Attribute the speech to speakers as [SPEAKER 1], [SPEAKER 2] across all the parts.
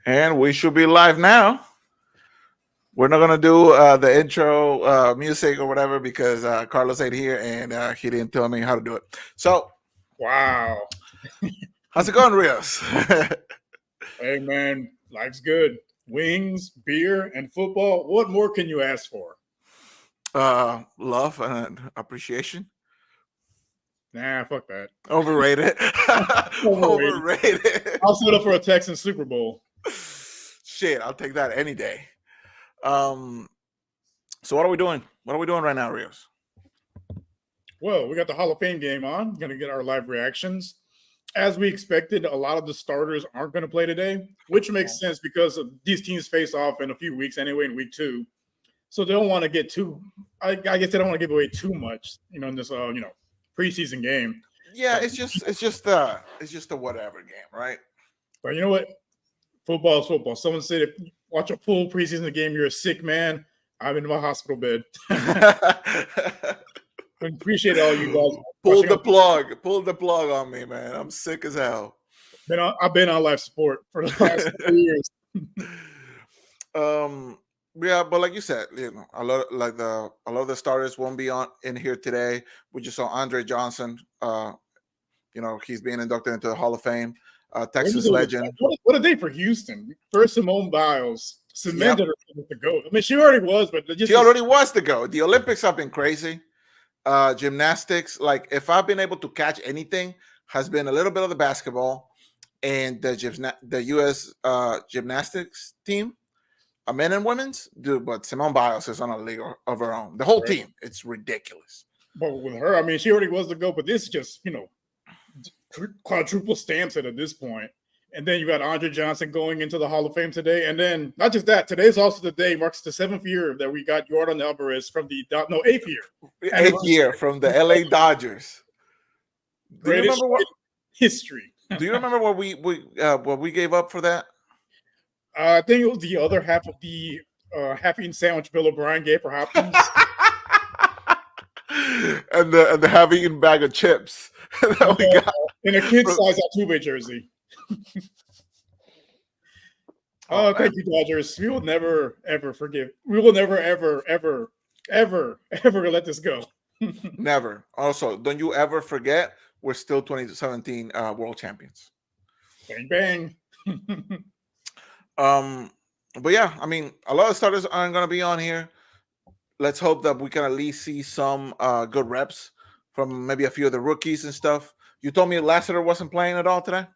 [SPEAKER 1] And we should be live now. We're not gonna do the intro music or whatever because Carlos ain't here and he didn't tell me how to do it. So,
[SPEAKER 2] Wow.
[SPEAKER 1] how's it going, Rios?
[SPEAKER 2] Hey, man, life's good. Wings, beer, and football. What more can you ask for?
[SPEAKER 1] Love and appreciation.
[SPEAKER 2] Nah, fuck that.
[SPEAKER 1] Overrated.
[SPEAKER 2] Overrated.
[SPEAKER 1] Overrated.
[SPEAKER 2] I'll settle for a Texans Super Bowl.
[SPEAKER 1] Shit, I'll take that any day. So what are we doing? What are we doing right now, Rios?
[SPEAKER 2] Well, we got the Hall of Fame game on. Going to get our live reactions. As we expected, a lot of the starters aren't going to play today, which makes sense because these teams face off in a few weeks anyway in week 2. So they don't want to get too. I guess they don't want to give away too much, in this preseason game.
[SPEAKER 1] Yeah, it's just a whatever game, right?
[SPEAKER 2] But you know what? Football is football. Someone said if you watch a full preseason game, you're a sick man. I'm in my hospital bed. Appreciate all you guys.
[SPEAKER 1] Pull the plug on me, man. I'm sick as hell.
[SPEAKER 2] I've been on life support for the last 3 years.
[SPEAKER 1] Yeah, but like you said, a lot of the starters won't be in here today. We just saw Andre Johnson. He's being inducted into the Hall of Fame. Texas legend.
[SPEAKER 2] What a day for Houston. First Simone Biles cemented her with the GOAT. I mean, she already was, but
[SPEAKER 1] she already was the GOAT. The Olympics have been crazy. Gymnastics, like if I've been able to catch anything, has been a little bit of the basketball and the U.S. Gymnastics team, men and women's, dude. But Simone Biles is on a league of her own. The whole team, it's ridiculous.
[SPEAKER 2] But with her, I mean, she already was the GOAT, but this is just quadruple stamps it at this point. And then you got Andre Johnson going into the Hall of Fame today. And then not just that, today's also the day, marks the 7th year that we got Jordan Alvarez from the 8th year.
[SPEAKER 1] 8th year from the LA Dodgers.
[SPEAKER 2] Do you remember what history?
[SPEAKER 1] Do you remember what we gave up for that?
[SPEAKER 2] I think it was the other half of the Happy Sandwich Bill O'Brien gave for Hopkins.
[SPEAKER 1] and the half-eaten bag of chips that we got.
[SPEAKER 2] In a kid's size Altuve jersey. Thank you, Dodgers. We will never, ever forgive. We will never, ever, ever, ever, ever let this go.
[SPEAKER 1] Never. Also, don't you ever forget, we're still 2017 world champions.
[SPEAKER 2] Bang, bang.
[SPEAKER 1] But yeah, I mean, a lot of starters aren't going to be on here. Let's hope that we can at least see some good reps from maybe a few of the rookies and stuff. You told me Lassiter wasn't playing at all today?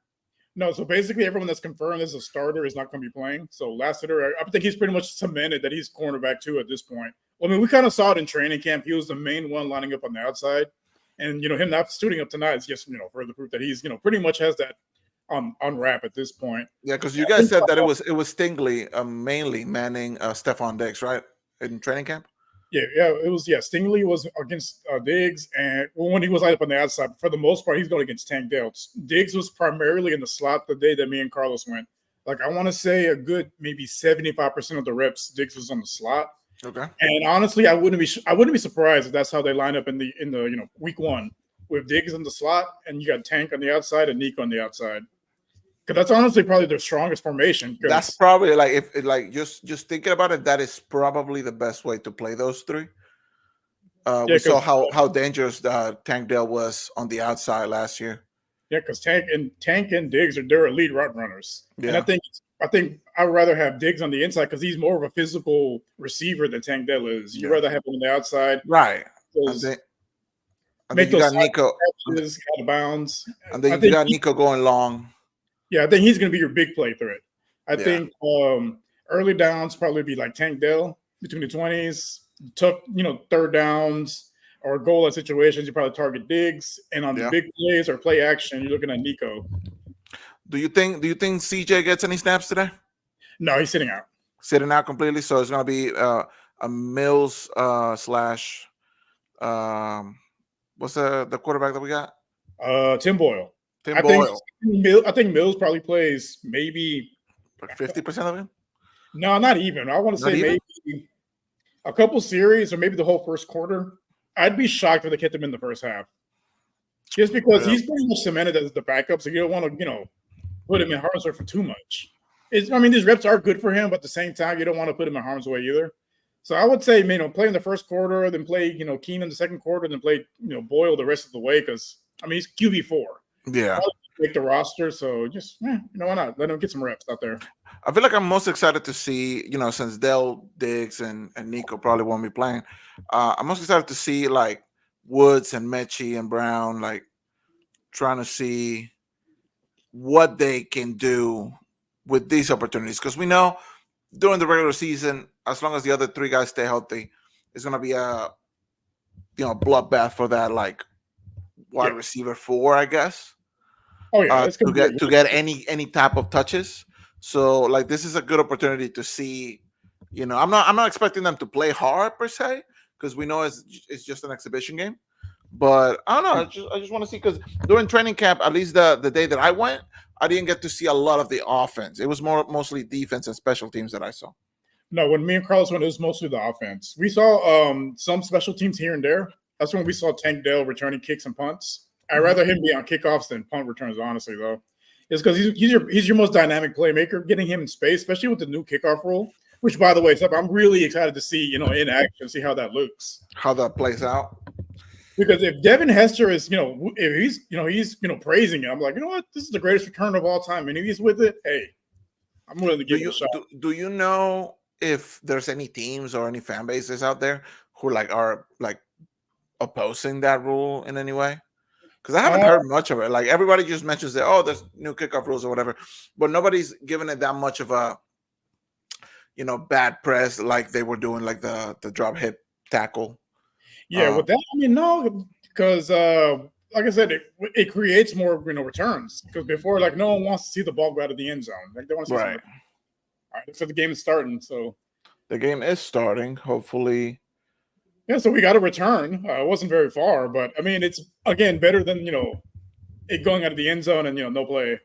[SPEAKER 2] No, so basically everyone that's confirmed as a starter is not going to be playing. So Lassiter, I think he's pretty much cemented that he's cornerback too at this point. Well, I mean, we kind of saw it in training camp. He was the main one lining up on the outside. And, him not suiting up tonight is just, further proof that he's, pretty much has that on wrap at this point.
[SPEAKER 1] Yeah, because you guys said that it was Stingley mainly manning Stephon Diggs, right, in training camp?
[SPEAKER 2] Yeah, it was. Yeah, Stingley was against Diggs, and when he was lined up on the outside, for the most part, he's going against Tank Dell. Diggs was primarily in the slot the day that me and Carlos went. Like, I want to say a good maybe 75% of the reps, Diggs was on the slot.
[SPEAKER 1] Okay.
[SPEAKER 2] And honestly, I wouldn't be surprised if that's how they line up in the week 1 with Diggs in the slot, and you got Tank on the outside and Nico on the outside. Because that's honestly probably their strongest formation.
[SPEAKER 1] That's probably just thinking about it. That is probably the best way to play those three. We saw how dangerous Tank Dell was on the outside last year.
[SPEAKER 2] Yeah, because Tank and Diggs they're elite route runners. Yeah. And I think I'd rather have Diggs on the inside because he's more of a physical receiver than Tank Dell is. You'd rather have him on the outside,
[SPEAKER 1] right? I think you got Nico
[SPEAKER 2] out of bounds,
[SPEAKER 1] and then you got Nico going long.
[SPEAKER 2] Yeah, I think he's going to be your big play threat. I think early downs probably be like Tank Dell between the 20s, tough, third downs or goal line situations. You probably target Diggs, and on the big plays or play action, you're looking at Nico.
[SPEAKER 1] Do you think CJ gets any snaps today?
[SPEAKER 2] No, he's sitting out.
[SPEAKER 1] Sitting out completely. So it's going to be a Mills slash. What's the quarterback that we got?
[SPEAKER 2] Tim Boyle. I think Mills probably plays maybe
[SPEAKER 1] like 50% of him.
[SPEAKER 2] No, not even. I want to say maybe a couple series or maybe the whole first quarter. I'd be shocked if they kept him in the first half, just because he's pretty much cemented as the backup. So you don't want to, put him in Hartsburg for too much. I mean, these reps are good for him, but at the same time, you don't want to put him in harm's way either. So I would say, play in the first quarter, then play, Keenan in the second quarter, then play, Boyle the rest of the way because I mean he's QB4.
[SPEAKER 1] Yeah.
[SPEAKER 2] Make the roster, so just why not? Let him get some reps out there.
[SPEAKER 1] I feel like I'm most excited to see, since Dell, Diggs, and Nico probably won't be playing. I'm most excited to see like Woods and Mechie and Brown, like trying to see what they can do with these opportunities. Because we know during the regular season, as long as the other three guys stay healthy, it's gonna be a bloodbath for that like wide receiver 4, I guess.
[SPEAKER 2] Oh yeah, it's
[SPEAKER 1] to get any type of touches. So like this is a good opportunity to see. I'm not expecting them to play hard per se because we know it's just an exhibition game. But I don't know. I just want to see because during training camp, at least the day that I went, I didn't get to see a lot of the offense. It was mostly defense and special teams that I saw.
[SPEAKER 2] No, when me and Carlos went, it was mostly the offense. We saw some special teams here and there. That's when we saw Tank Dell returning kicks and punts. I'd rather him be on kickoffs than punt returns, honestly, though. It's because he's your most dynamic playmaker. Getting him in space, especially with the new kickoff rule, which, by the way, I'm really excited to see, in action, see how that looks.
[SPEAKER 1] How that plays out.
[SPEAKER 2] Because if Devin Hester is, if he's praising it, I'm like, you know what? This is the greatest return of all time. And if he's with it, hey, I'm willing to give it a shot.
[SPEAKER 1] Do you know if there's any teams or any fan bases out there who are opposing that rule in any way? Because I haven't heard much of it. Like everybody just mentions that, there's new kickoff rules or whatever, but nobody's given it that much of a, bad press like they were doing, like the drop hip tackle.
[SPEAKER 2] Yeah, with that, I mean, no, because like I said, it creates more, returns. Because before, like, no one wants to see the ball go out of the end zone. Like they want to see something. All right, so the game is starting. So
[SPEAKER 1] the game is starting. Hopefully.
[SPEAKER 2] Yeah, so we got a return. It wasn't very far, but I mean, it's again better than it going out of the end zone and no play.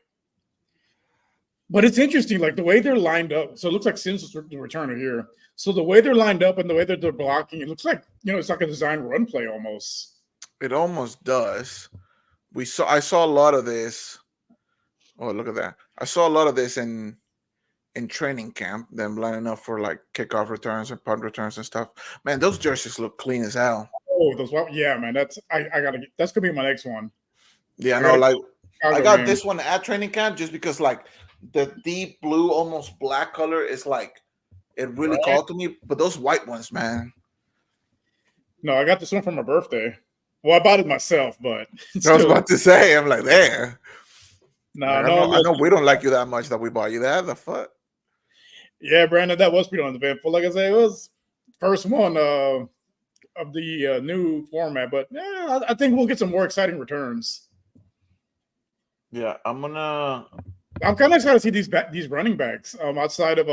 [SPEAKER 2] But it's interesting, like the way they're lined up. So it looks like Sims is the returner here. So the way they're lined up and the way that they're blocking, it looks like it's like a design run play almost.
[SPEAKER 1] It almost does. I saw a lot of this. Oh, look at that! I saw a lot of this in training camp, them lining up for like kickoff returns and punt returns and stuff. Man, those jerseys look clean as hell.
[SPEAKER 2] Oh, yeah, man. That's that's gonna be my next one.
[SPEAKER 1] Yeah, I got this one at training camp just because like the deep blue, almost black color is like it really called to me. But those white ones, man.
[SPEAKER 2] No, I got this one for my birthday. Well, I bought it myself, but
[SPEAKER 1] I was about to say, I'm like, there.
[SPEAKER 2] No,
[SPEAKER 1] I know we don't like you that much that we bought you that. The fuck.
[SPEAKER 2] Yeah, Brandon, that was pretty uneventful. Like I said, it was first one of the new format, but yeah, I think we'll get some more exciting returns.
[SPEAKER 1] Yeah, I'm kind
[SPEAKER 2] of excited to see these running backs outside of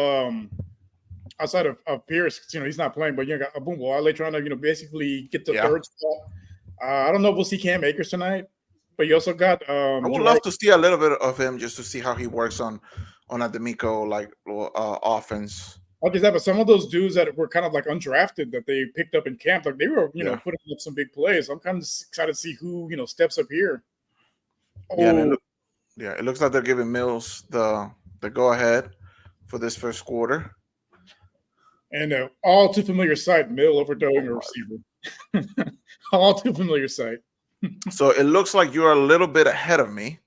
[SPEAKER 2] Pierce. He's not playing, but you got Abumwale trying to basically get the third spot. I don't know if we'll see Cam Akers tonight, but you also got.
[SPEAKER 1] I would love to see a little bit of him just to see how he works on a D'Amico offense.
[SPEAKER 2] Okay, but some of those dudes that were kind of like undrafted that they picked up in camp, like they were putting up some big plays. I'm kind of excited to see who steps up here.
[SPEAKER 1] Oh. Yeah, it looks like they're giving Mills the go ahead for this first quarter.
[SPEAKER 2] And all too familiar sight, Mill overthrowing a receiver. All too familiar sight.
[SPEAKER 1] So it looks like you're a little bit ahead of me,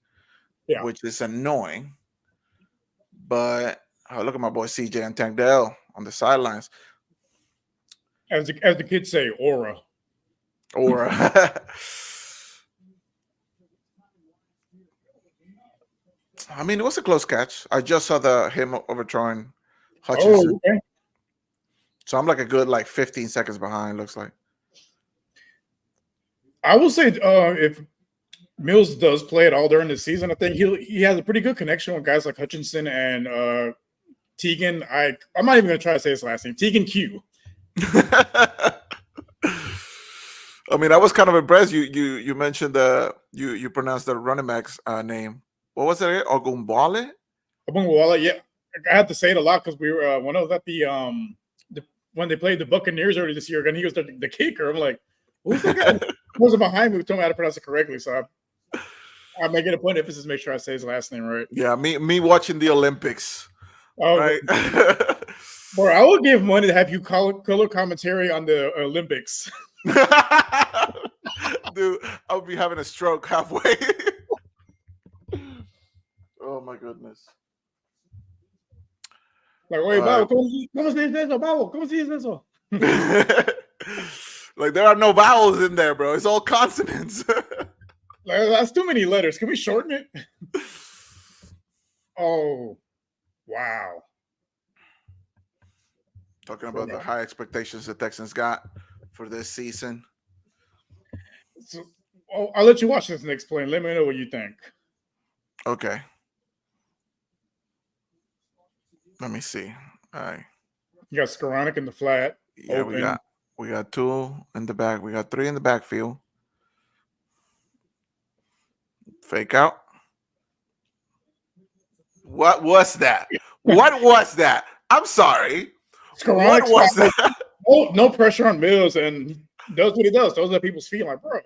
[SPEAKER 2] which
[SPEAKER 1] is annoying. But look at my boy CJ and Tank Dell on the sidelines.
[SPEAKER 2] As the kids say, aura.
[SPEAKER 1] I mean, it was a close catch. I just saw him overthrowing Hutchinson.
[SPEAKER 2] Oh, okay.
[SPEAKER 1] So I'm like a good 15 seconds behind, looks like.
[SPEAKER 2] I will say if Mills does play it all during the season, I think he has a pretty good connection with guys like Hutchinson and Tegan. I'm not even going to try to say his last name. Tegan Q.
[SPEAKER 1] I mean, I was kind of impressed. You mentioned you pronounced the running back's name. What was it? Ogunbowale?
[SPEAKER 2] Ogunbowale, yeah. I had to say it a lot because we were when I was at the when they played the Buccaneers earlier this year, and he was the kicker. I'm like, who's the guy? Wasn't behind me who told me how to pronounce it correctly. So I make it a point of emphasis to make sure I say his last name right.
[SPEAKER 1] Yeah, me watching the Olympics
[SPEAKER 2] Oh,
[SPEAKER 1] right?
[SPEAKER 2] bro, I would give money to have you color commentary on the Olympics.
[SPEAKER 1] Dude, I would be having a stroke halfway. Oh my goodness.
[SPEAKER 2] Like, oye, Babo, ¿cómo se dice eso, Babo? ¿Cómo se dice eso?
[SPEAKER 1] Like there are no vowels in there, bro. It's all consonants.
[SPEAKER 2] Like, that's too many letters. Can we shorten it? Oh, wow.
[SPEAKER 1] Talking about the high expectations the Texans got for this season.
[SPEAKER 2] So, I'll let you watch this next play and let me know what you think.
[SPEAKER 1] Okay. Let me see. All right.
[SPEAKER 2] You got Skoranek in the flat.
[SPEAKER 1] Yeah,
[SPEAKER 2] open.
[SPEAKER 1] we got 2 in the back. We got 3 in the backfield. Fake out. What was that? What was that? I'm sorry. What was that?
[SPEAKER 2] Oh, no pressure on Mills, and he does what he does. Those are people's feet. Like, bro,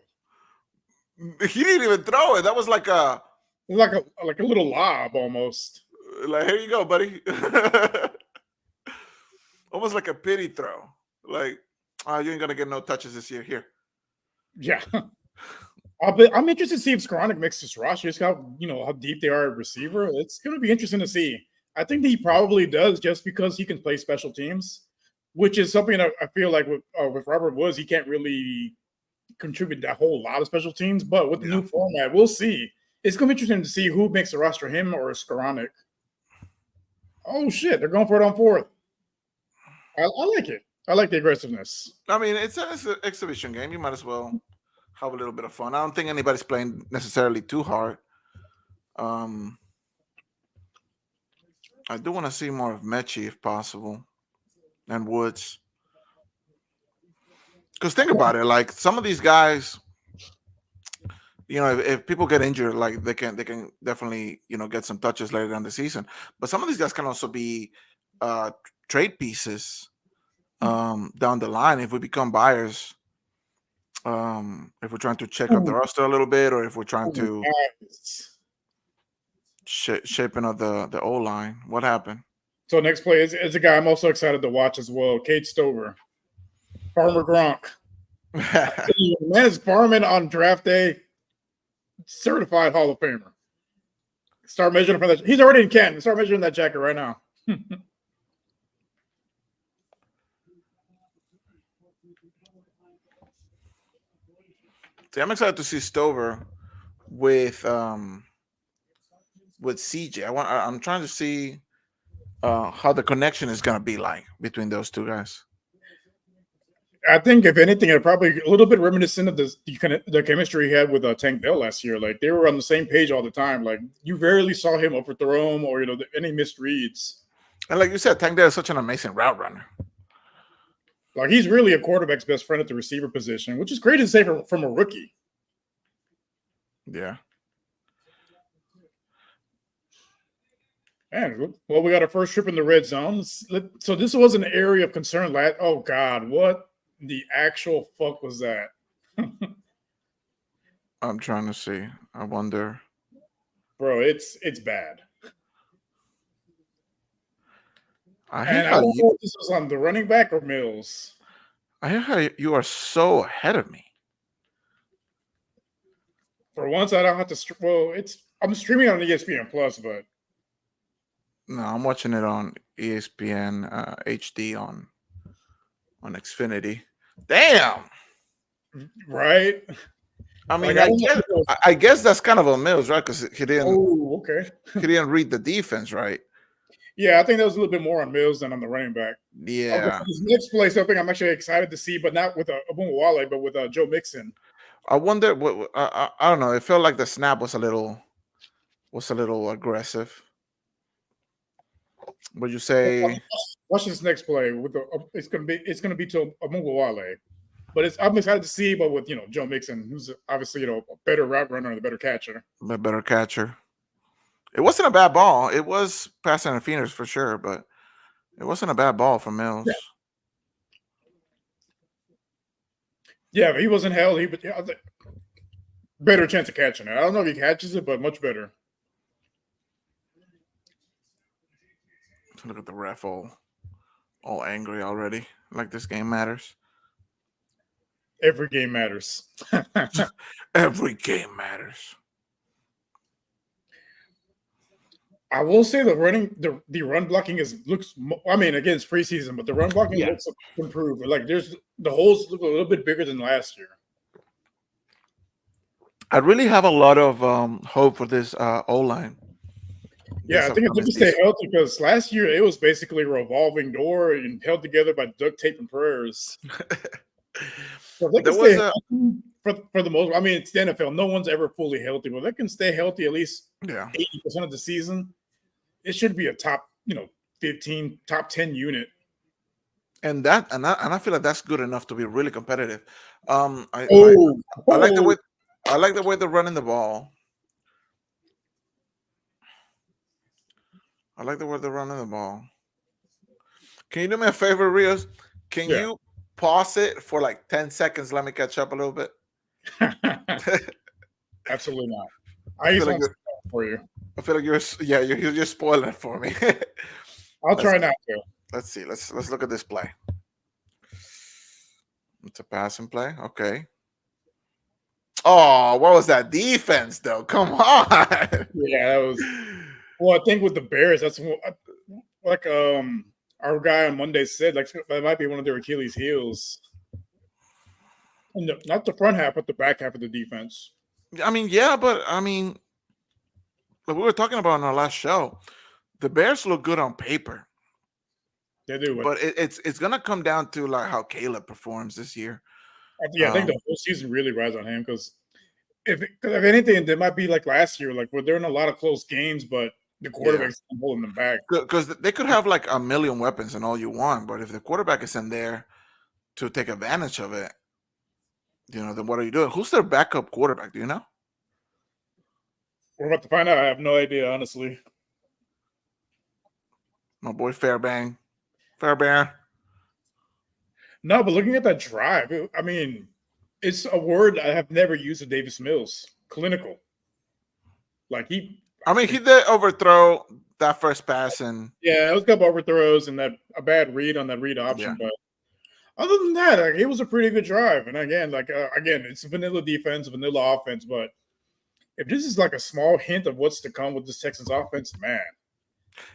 [SPEAKER 1] He didn't even throw it. That was like a
[SPEAKER 2] little lob almost.
[SPEAKER 1] Like, here you go, buddy. Almost like a pity throw. Like, oh, you ain't gonna get no touches this year. Here.
[SPEAKER 2] Yeah. I'm interested to see if Skoranek makes this roster. It's got, how deep they are at receiver. It's going to be interesting to see. I think that he probably does just because he can play special teams, which is something that I feel like with Robert Woods, he can't really contribute that whole lot of special teams. But with the new format, we'll see. It's going to be interesting to see who makes the roster, him or Skoranek. Oh, shit. They're going for it on 4th. I like it. I like the aggressiveness.
[SPEAKER 1] I mean, it's an exhibition game. You might as well have a little bit of fun. I don't think anybody's playing necessarily too hard. I do want to see more of Mechie if possible, and Woods. Because think about it, like some of these guys, if people get injured, like they can definitely get some touches later in the season. But some of these guys can also be trade pieces down the line if we become buyers. If we're trying to check up the roster a little bit, or if we're trying to shaping up the O line. What happened?
[SPEAKER 2] So next play is a guy I'm also excited to watch as well. Kate Stover, Farmer Gronk. Man is farming on draft day. Certified Hall of Famer. Start measuring for that. He's already in Canton. Start measuring that jacket right now.
[SPEAKER 1] See, I'm excited to see Stover with CJ. I'm trying to see how the connection is going to be like between those two guys.
[SPEAKER 2] I think, if anything, it's probably a little bit reminiscent of the chemistry he had with Tank Dell last year. Like, they were on the same page all the time. Like, you rarely saw him overthrow him or any missed reads.
[SPEAKER 1] And like you said, Tank Dell is such an amazing route runner.
[SPEAKER 2] Like, he's really a quarterback's best friend at the receiver position, which is great to say from a rookie.
[SPEAKER 1] Yeah.
[SPEAKER 2] And well, we got our first trip in the red zone. So this was an area of concern. Oh God, what the actual fuck was that?
[SPEAKER 1] I'm trying to see. I wonder.
[SPEAKER 2] Bro, it's bad.
[SPEAKER 1] I
[SPEAKER 2] don't know if this was on the running back or Mills.
[SPEAKER 1] I hear how you are so ahead of me.
[SPEAKER 2] For once, I don't have to. Well, I'm streaming on ESPN Plus, but
[SPEAKER 1] no, I'm watching it on ESPN HD on Xfinity. Damn.
[SPEAKER 2] Right.
[SPEAKER 1] I mean, I guess that's kind of a Mills, right? Because he didn't.
[SPEAKER 2] Oh, okay.
[SPEAKER 1] He didn't read the defense, right?
[SPEAKER 2] Yeah, I think that was a little bit more on Mills than on the running back.
[SPEAKER 1] Yeah.
[SPEAKER 2] Okay, this next play, something I'm actually excited to see, but not with Abumawale, but with Joe Mixon.
[SPEAKER 1] I wonder what I don't know. It felt like the snap was a little aggressive. Would you say?
[SPEAKER 2] Watch this next play with it's gonna be to Abumawale, but I'm excited to see, but with Joe Mixon, who's obviously a better route runner and a better catcher.
[SPEAKER 1] A better catcher. It wasn't a bad ball. It was pass interference for sure, but it wasn't a bad ball from Mills.
[SPEAKER 2] Yeah, but he wasn't held. Better chance of catching it. I don't know if he catches it, but much better.
[SPEAKER 1] Look at the ref all angry already. Like this game matters.
[SPEAKER 2] Every game matters.
[SPEAKER 1] Every game matters.
[SPEAKER 2] I will say the run blocking looks. I mean, again, it's preseason, but the run blocking
[SPEAKER 1] Yeah.
[SPEAKER 2] looks improved. Like the holes look a little bit bigger than last year.
[SPEAKER 1] I really have a lot of hope for this O line.
[SPEAKER 2] Yeah, I think it's going to stay healthy because last year it was basically a revolving door and held together by duct tape and prayers. So they can stay healthy for the most. I mean, it's the NFL. No one's ever fully healthy, but they can stay healthy at least 80% of the season. It should be a top, 15, top 10 unit.
[SPEAKER 1] And I feel like that's good enough to be really competitive. I like the way they're running the ball. I like the way they're running the ball. Can you do me a favor, Rios? Can you pause it for like 10 seconds? Let me catch up a little bit.
[SPEAKER 2] Absolutely not. I use like for you.
[SPEAKER 1] I feel like you're spoiling it for me.
[SPEAKER 2] I'll try not to.
[SPEAKER 1] Let's see. Let's look at this play. It's a passing play. Okay. Oh, what was that defense though? Come on.
[SPEAKER 2] Yeah, that was. Well, I think with the Bears, that's like our guy on Monday said, like that might be one of their Achilles heels. And not the front half, but the back half of the defense.
[SPEAKER 1] I mean, yeah, but I mean, like we were talking about in our last show, the Bears look good on paper.
[SPEAKER 2] They do,
[SPEAKER 1] but it's gonna come down to like how Caleb performs this year.
[SPEAKER 2] Yeah, I think the whole season really rides on him because if anything, they might be like last year, like where they're in a lot of close games, but the quarterback's holding them back.
[SPEAKER 1] Because they could have like a million weapons and all you want, but if the quarterback isn't there to take advantage of it, then what are you doing? Who's their backup quarterback? Do you know?
[SPEAKER 2] We're about to find out. I have no idea, honestly.
[SPEAKER 1] My boy Fairbairn.
[SPEAKER 2] No, but looking at that drive, I mean, it's a word I have never used of Davis Mills. Clinical. Like he
[SPEAKER 1] did overthrow that first pass and
[SPEAKER 2] it was a couple overthrows and a bad read on that read option, but other than that, like, it was a pretty good drive. And again, it's a vanilla defense, vanilla offense. But if this is like a small hint of what's to come with this Texans offense, man,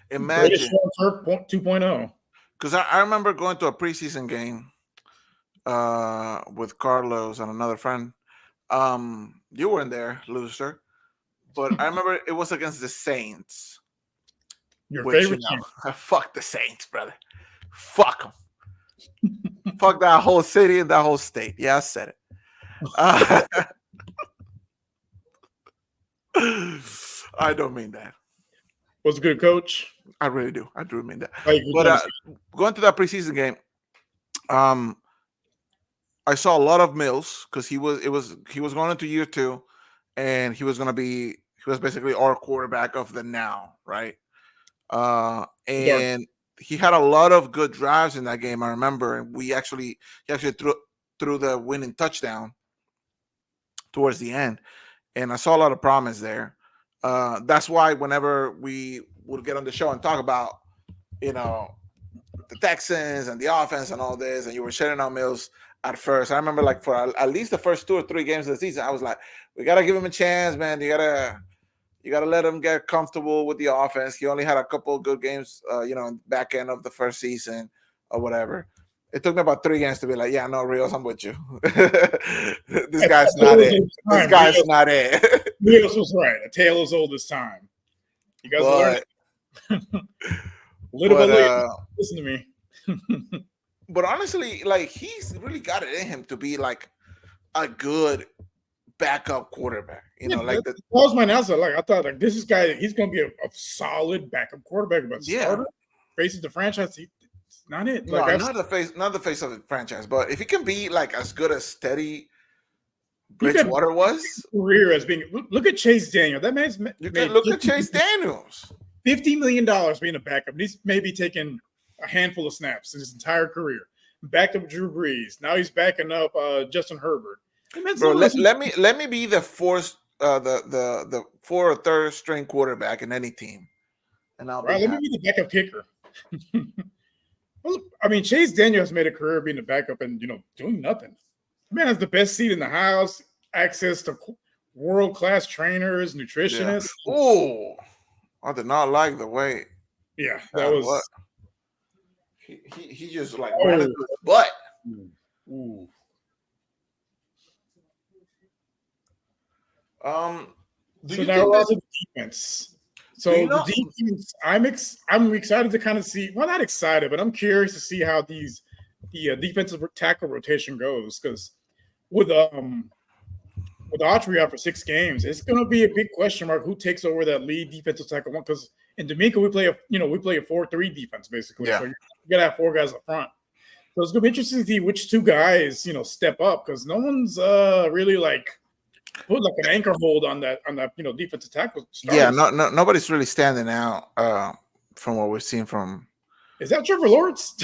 [SPEAKER 1] imagine
[SPEAKER 2] 2.0.
[SPEAKER 1] Because I remember going to a preseason game with Carlos and another friend. You weren't there, loser, but I remember it was against the Saints.
[SPEAKER 2] Your favorite team.
[SPEAKER 1] Fuck the Saints, brother. Fuck them. Fuck that whole city and that whole state. Yeah, I said it. I don't mean that.
[SPEAKER 2] Was a good coach.
[SPEAKER 1] I really do. I do mean that. But going to that preseason game, I saw a lot of Mills because he was going into year 2, and he was basically our quarterback of the now, right? And he had a lot of good drives in that game. I remember, and he actually threw the winning touchdown towards the end, and I saw a lot of promise there. That's why whenever we would get on the show and talk about, the Texans and the offense and all this, and you were shutting out Mills at first. I remember like for at least the first 2 or 3 games of the season, I was like, we got to give him a chance, man. You got to let him get comfortable with the offense. He only had a couple of good games, back end of the first season or whatever. It took me about 3 games to be like, yeah, no, Rios, I'm with you. This guy's not it. This guy's not it.
[SPEAKER 2] Rios was right. A tale as old as time. You guys learned little by little. Listen to me.
[SPEAKER 1] But honestly, like, he's really got it in him to be like a good backup quarterback. That
[SPEAKER 2] was my answer. Like, I thought, like, this is guy, he's going to be a solid backup quarterback, but starter faces the franchise. It's not it. Like,
[SPEAKER 1] not the face of the franchise. But if he can be like as good as Steady Bridgewater was,
[SPEAKER 2] career as being. Look at Chase Daniel. That man's.
[SPEAKER 1] You can look at Chase Daniels.
[SPEAKER 2] $50 million being a backup. He's maybe taken a handful of snaps in his entire career. Backed up Drew Brees. Now he's backing up Justin Herbert.
[SPEAKER 1] Bro, let me be the fourth, the 4th or 3rd string quarterback in any team, and I'll
[SPEAKER 2] let me be the backup kicker. Well, I mean, Chase Daniel has made a career being a backup and doing nothing. Man has the best seat in the house, access to world-class trainers,
[SPEAKER 1] Yeah.
[SPEAKER 2] nutritionists.
[SPEAKER 1] Oh, I did not like the way
[SPEAKER 2] Yeah, that
[SPEAKER 1] that what
[SPEAKER 2] was.
[SPEAKER 1] he just like ran
[SPEAKER 2] Oh,
[SPEAKER 1] into his butt.
[SPEAKER 2] ooh.
[SPEAKER 1] Do
[SPEAKER 2] So
[SPEAKER 1] you
[SPEAKER 2] now
[SPEAKER 1] think
[SPEAKER 2] we're on
[SPEAKER 1] this?
[SPEAKER 2] to the defense.
[SPEAKER 1] Do you
[SPEAKER 2] So the
[SPEAKER 1] know?
[SPEAKER 2] defense, I'm excited to kind of see. Well, not excited, but I'm curious to see how the defensive tackle rotation goes because with with Autry out for 6 games, it's going to be a big question mark who takes over that lead defensive tackle one. Because in Domingo we play a 4-3 defense basically,
[SPEAKER 1] Yeah.
[SPEAKER 2] so you got to have 4 guys up front. So it's going to be interesting to see which 2 guys step up because no one's really like put like an anchor hold on that defensive tackle.
[SPEAKER 1] Yeah,
[SPEAKER 2] Starters.
[SPEAKER 1] nobody's really standing out from what we've seen from.
[SPEAKER 2] Is that Trevor Lawrence?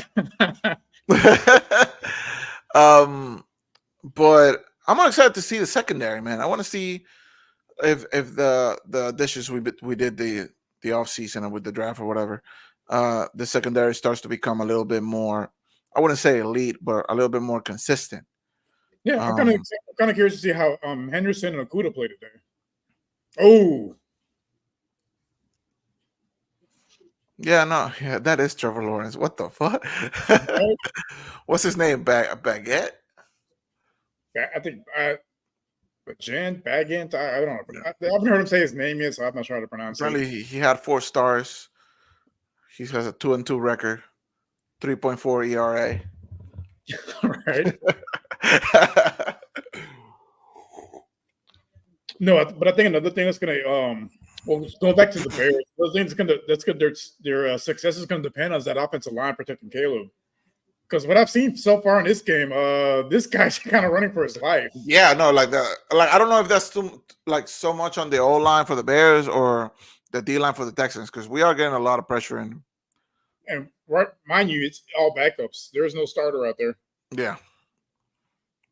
[SPEAKER 1] But I'm excited to see the secondary, man. I want to see if the additions we did the off season and with the draft or whatever, the secondary starts to become a little bit more. I wouldn't say elite, but a little bit more consistent.
[SPEAKER 2] Yeah, I'm
[SPEAKER 1] Um,
[SPEAKER 2] kind of curious to see how Henderson and Okuda played today. Oh,
[SPEAKER 1] yeah, no, yeah, that is Trevor Lawrence. What the fuck? What's his name? Baguette?
[SPEAKER 2] I think Bagant. I don't know. I haven't heard him say his name yet, so I'm not sure how to pronounce
[SPEAKER 1] Apparently,
[SPEAKER 2] it.
[SPEAKER 1] he had 4 stars. He has a 2-2 record, 3.4 ERA.
[SPEAKER 2] Right? No, but I think another thing that's gonna well, going back to the Bears, those things that's good. Their success is gonna depend on that offensive line protecting Caleb. Because what I've seen so far in this game, this guy's kind of running for his life.
[SPEAKER 1] Yeah, no, like I don't know if that's too like so much on the O line for the Bears or the D line for the Texans because we are getting a lot of pressure in.
[SPEAKER 2] And right, mind you, it's all backups. There is no starter out there.
[SPEAKER 1] Yeah,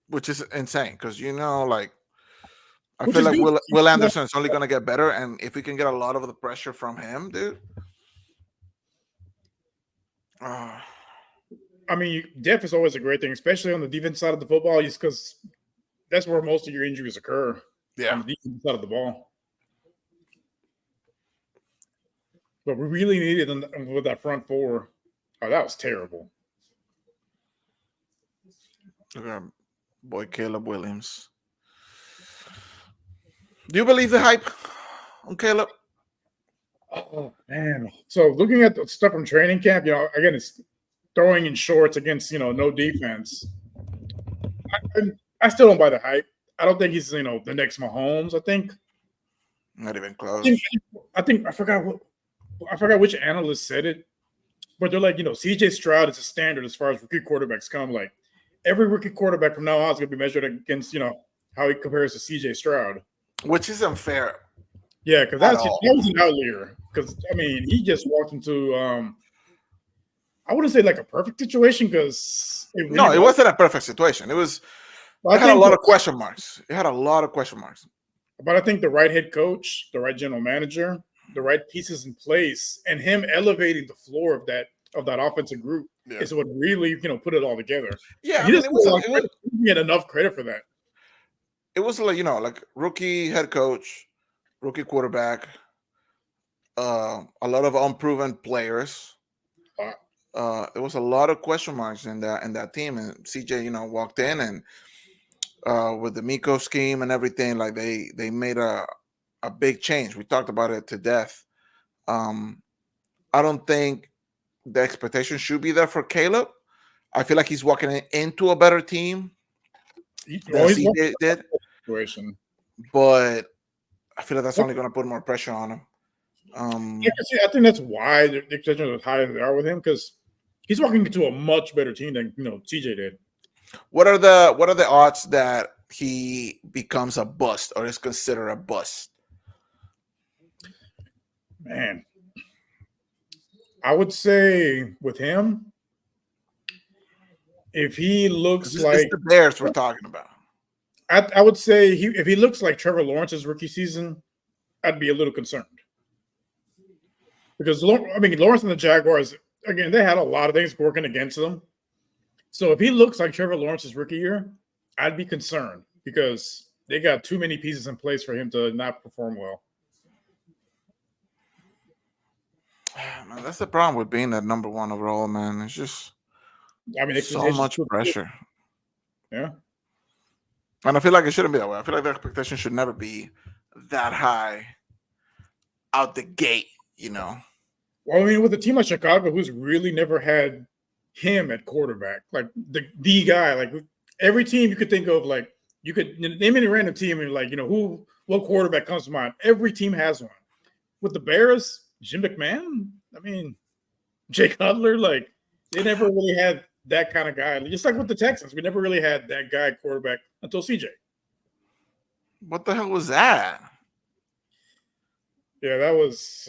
[SPEAKER 1] which is insane because like I
[SPEAKER 2] Which
[SPEAKER 1] feel
[SPEAKER 2] is
[SPEAKER 1] like
[SPEAKER 2] good.
[SPEAKER 1] Will Anderson is only gonna get better, and if we can get a lot of the pressure from him, dude.
[SPEAKER 2] I mean, depth is always a great thing, especially on the defense side of the football, just because that's where most of your injuries occur.
[SPEAKER 1] Yeah,
[SPEAKER 2] On the defense side of the ball. But we really needed them with that front 4. Oh, that was terrible.
[SPEAKER 1] okay. Boy, Caleb Williams. Do you believe the hype on Caleb?
[SPEAKER 2] Oh man! So looking at the stuff from training camp, again, it's throwing in shorts against no defense. I still don't buy the hype. I don't think he's the next Mahomes. I think
[SPEAKER 1] Not even close.
[SPEAKER 2] I forgot which analyst said it, but they're like CJ Stroud is a standard as far as rookie quarterbacks come. Like every rookie quarterback from now on is going to be measured against how he compares to CJ Stroud,
[SPEAKER 1] which is unfair.
[SPEAKER 2] Yeah, because that was an outlier. Because I mean, he just walked into I wouldn't say like a perfect situation because
[SPEAKER 1] it wasn't a perfect situation. It was. It had a lot of question marks.
[SPEAKER 2] But I think the right head coach, the right general manager, the right pieces in place, and him elevating the floor of that offensive group is what really put it all together.
[SPEAKER 1] Yeah,
[SPEAKER 2] he didn't get enough credit for that.
[SPEAKER 1] It was like like rookie head coach, rookie quarterback, a lot of unproven players. There was a lot of question marks in that team, and CJ walked in and with the Miko scheme and everything, like they made a big change. We talked about it to death. I don't think the expectation should be there for Caleb. I feel like he's walking into a better team than CJ did. But I feel like that's only going to put more pressure on him.
[SPEAKER 2] I think that's why the expectations are as high as they are with him, because he's walking into a much better team than TJ did.
[SPEAKER 1] What are the odds that he becomes a bust or is considered a bust?
[SPEAKER 2] Man, I would say with him, if he looks like
[SPEAKER 1] the Bears we're talking about,
[SPEAKER 2] I would say if he looks like Trevor Lawrence's rookie season, I'd be a little concerned. Because Lawrence and the Jaguars, again, they had a lot of things working against them. So if he looks like Trevor Lawrence's rookie year, I'd be concerned because they got too many pieces in place for him to not perform well.
[SPEAKER 1] Man, that's the problem with being that number one overall, man. It's just
[SPEAKER 2] I mean,
[SPEAKER 1] so
[SPEAKER 2] expectations.
[SPEAKER 1] much pressure.
[SPEAKER 2] Yeah.
[SPEAKER 1] And I feel like it shouldn't be that way. I feel like the expectation should never be that high out the gate, you know.
[SPEAKER 2] Well, I mean, with a team like Chicago, who's really never had him at quarterback, like the guy, like every team you could think of, like you could name any random team and like, what quarterback comes to mind. Every team has one. With the Bears, Jim McMahon, I mean, Jay Cutler, like they never really had that kind of guy. Just like with the Texans, we never really had that guy quarterback until CJ.
[SPEAKER 1] What the hell was that?
[SPEAKER 2] Yeah, that was.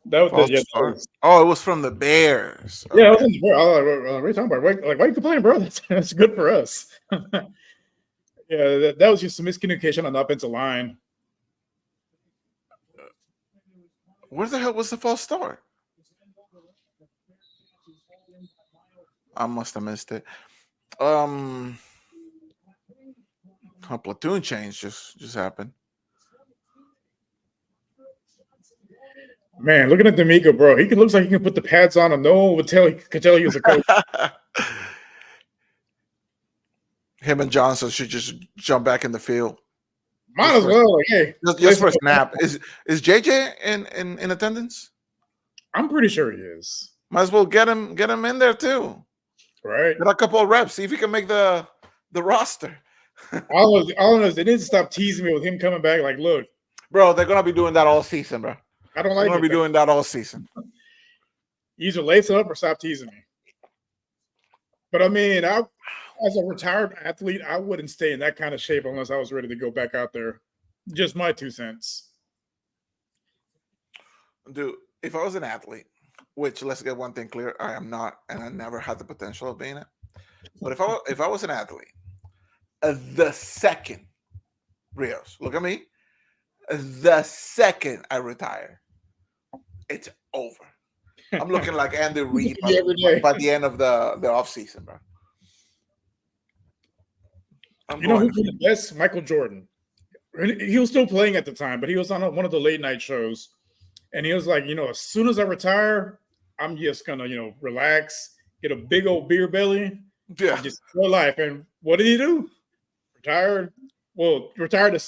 [SPEAKER 2] That was, yeah, that was,
[SPEAKER 1] Oh, it was from the Bears.
[SPEAKER 2] yeah,
[SPEAKER 1] Okay.
[SPEAKER 2] what are you talking about? Why are you complaining, bro? That's good for us. Yeah, that was just some miscommunication on the offensive line.
[SPEAKER 1] Where the hell was the false start? I must have missed it. A platoon change just happened.
[SPEAKER 2] Man, looking at D'Amico, bro, he looks like he can put the pads on, and no one could tell he was a coach.
[SPEAKER 1] Him and Johnson should just jump back in the field.
[SPEAKER 2] Might as well. Like, hey,
[SPEAKER 1] just for a snap. Is JJ in attendance?
[SPEAKER 2] I'm pretty sure he is.
[SPEAKER 1] Might as well get him in there too.
[SPEAKER 2] Right.
[SPEAKER 1] Get a couple of reps. See if he can make the roster.
[SPEAKER 2] all I know is they didn't stop teasing me with him coming back. Like, look,
[SPEAKER 1] bro, they're gonna be doing that all season, bro.
[SPEAKER 2] I don't like.
[SPEAKER 1] They're gonna be doing that all season.
[SPEAKER 2] Either lace up or stop teasing me. But I mean, as a retired athlete, I wouldn't stay in that kind of shape unless I was ready to go back out there. Just my 2 cents.
[SPEAKER 1] Dude, if I was an athlete, which let's get one thing clear, I am not, and I never had the potential of being it. But if I was an athlete, the second Rios, look at me, the second I retire, it's over. I'm looking like Andy Reid by the end of the off season, bro.
[SPEAKER 2] You know who's the best? Michael Jordan. He was still playing at the time, but he was on one of the late night shows, and he was like, as soon as I retire, I'm just gonna, relax, get a big old beer belly, and just enjoy life. And what did he do? Retired. Well, retired a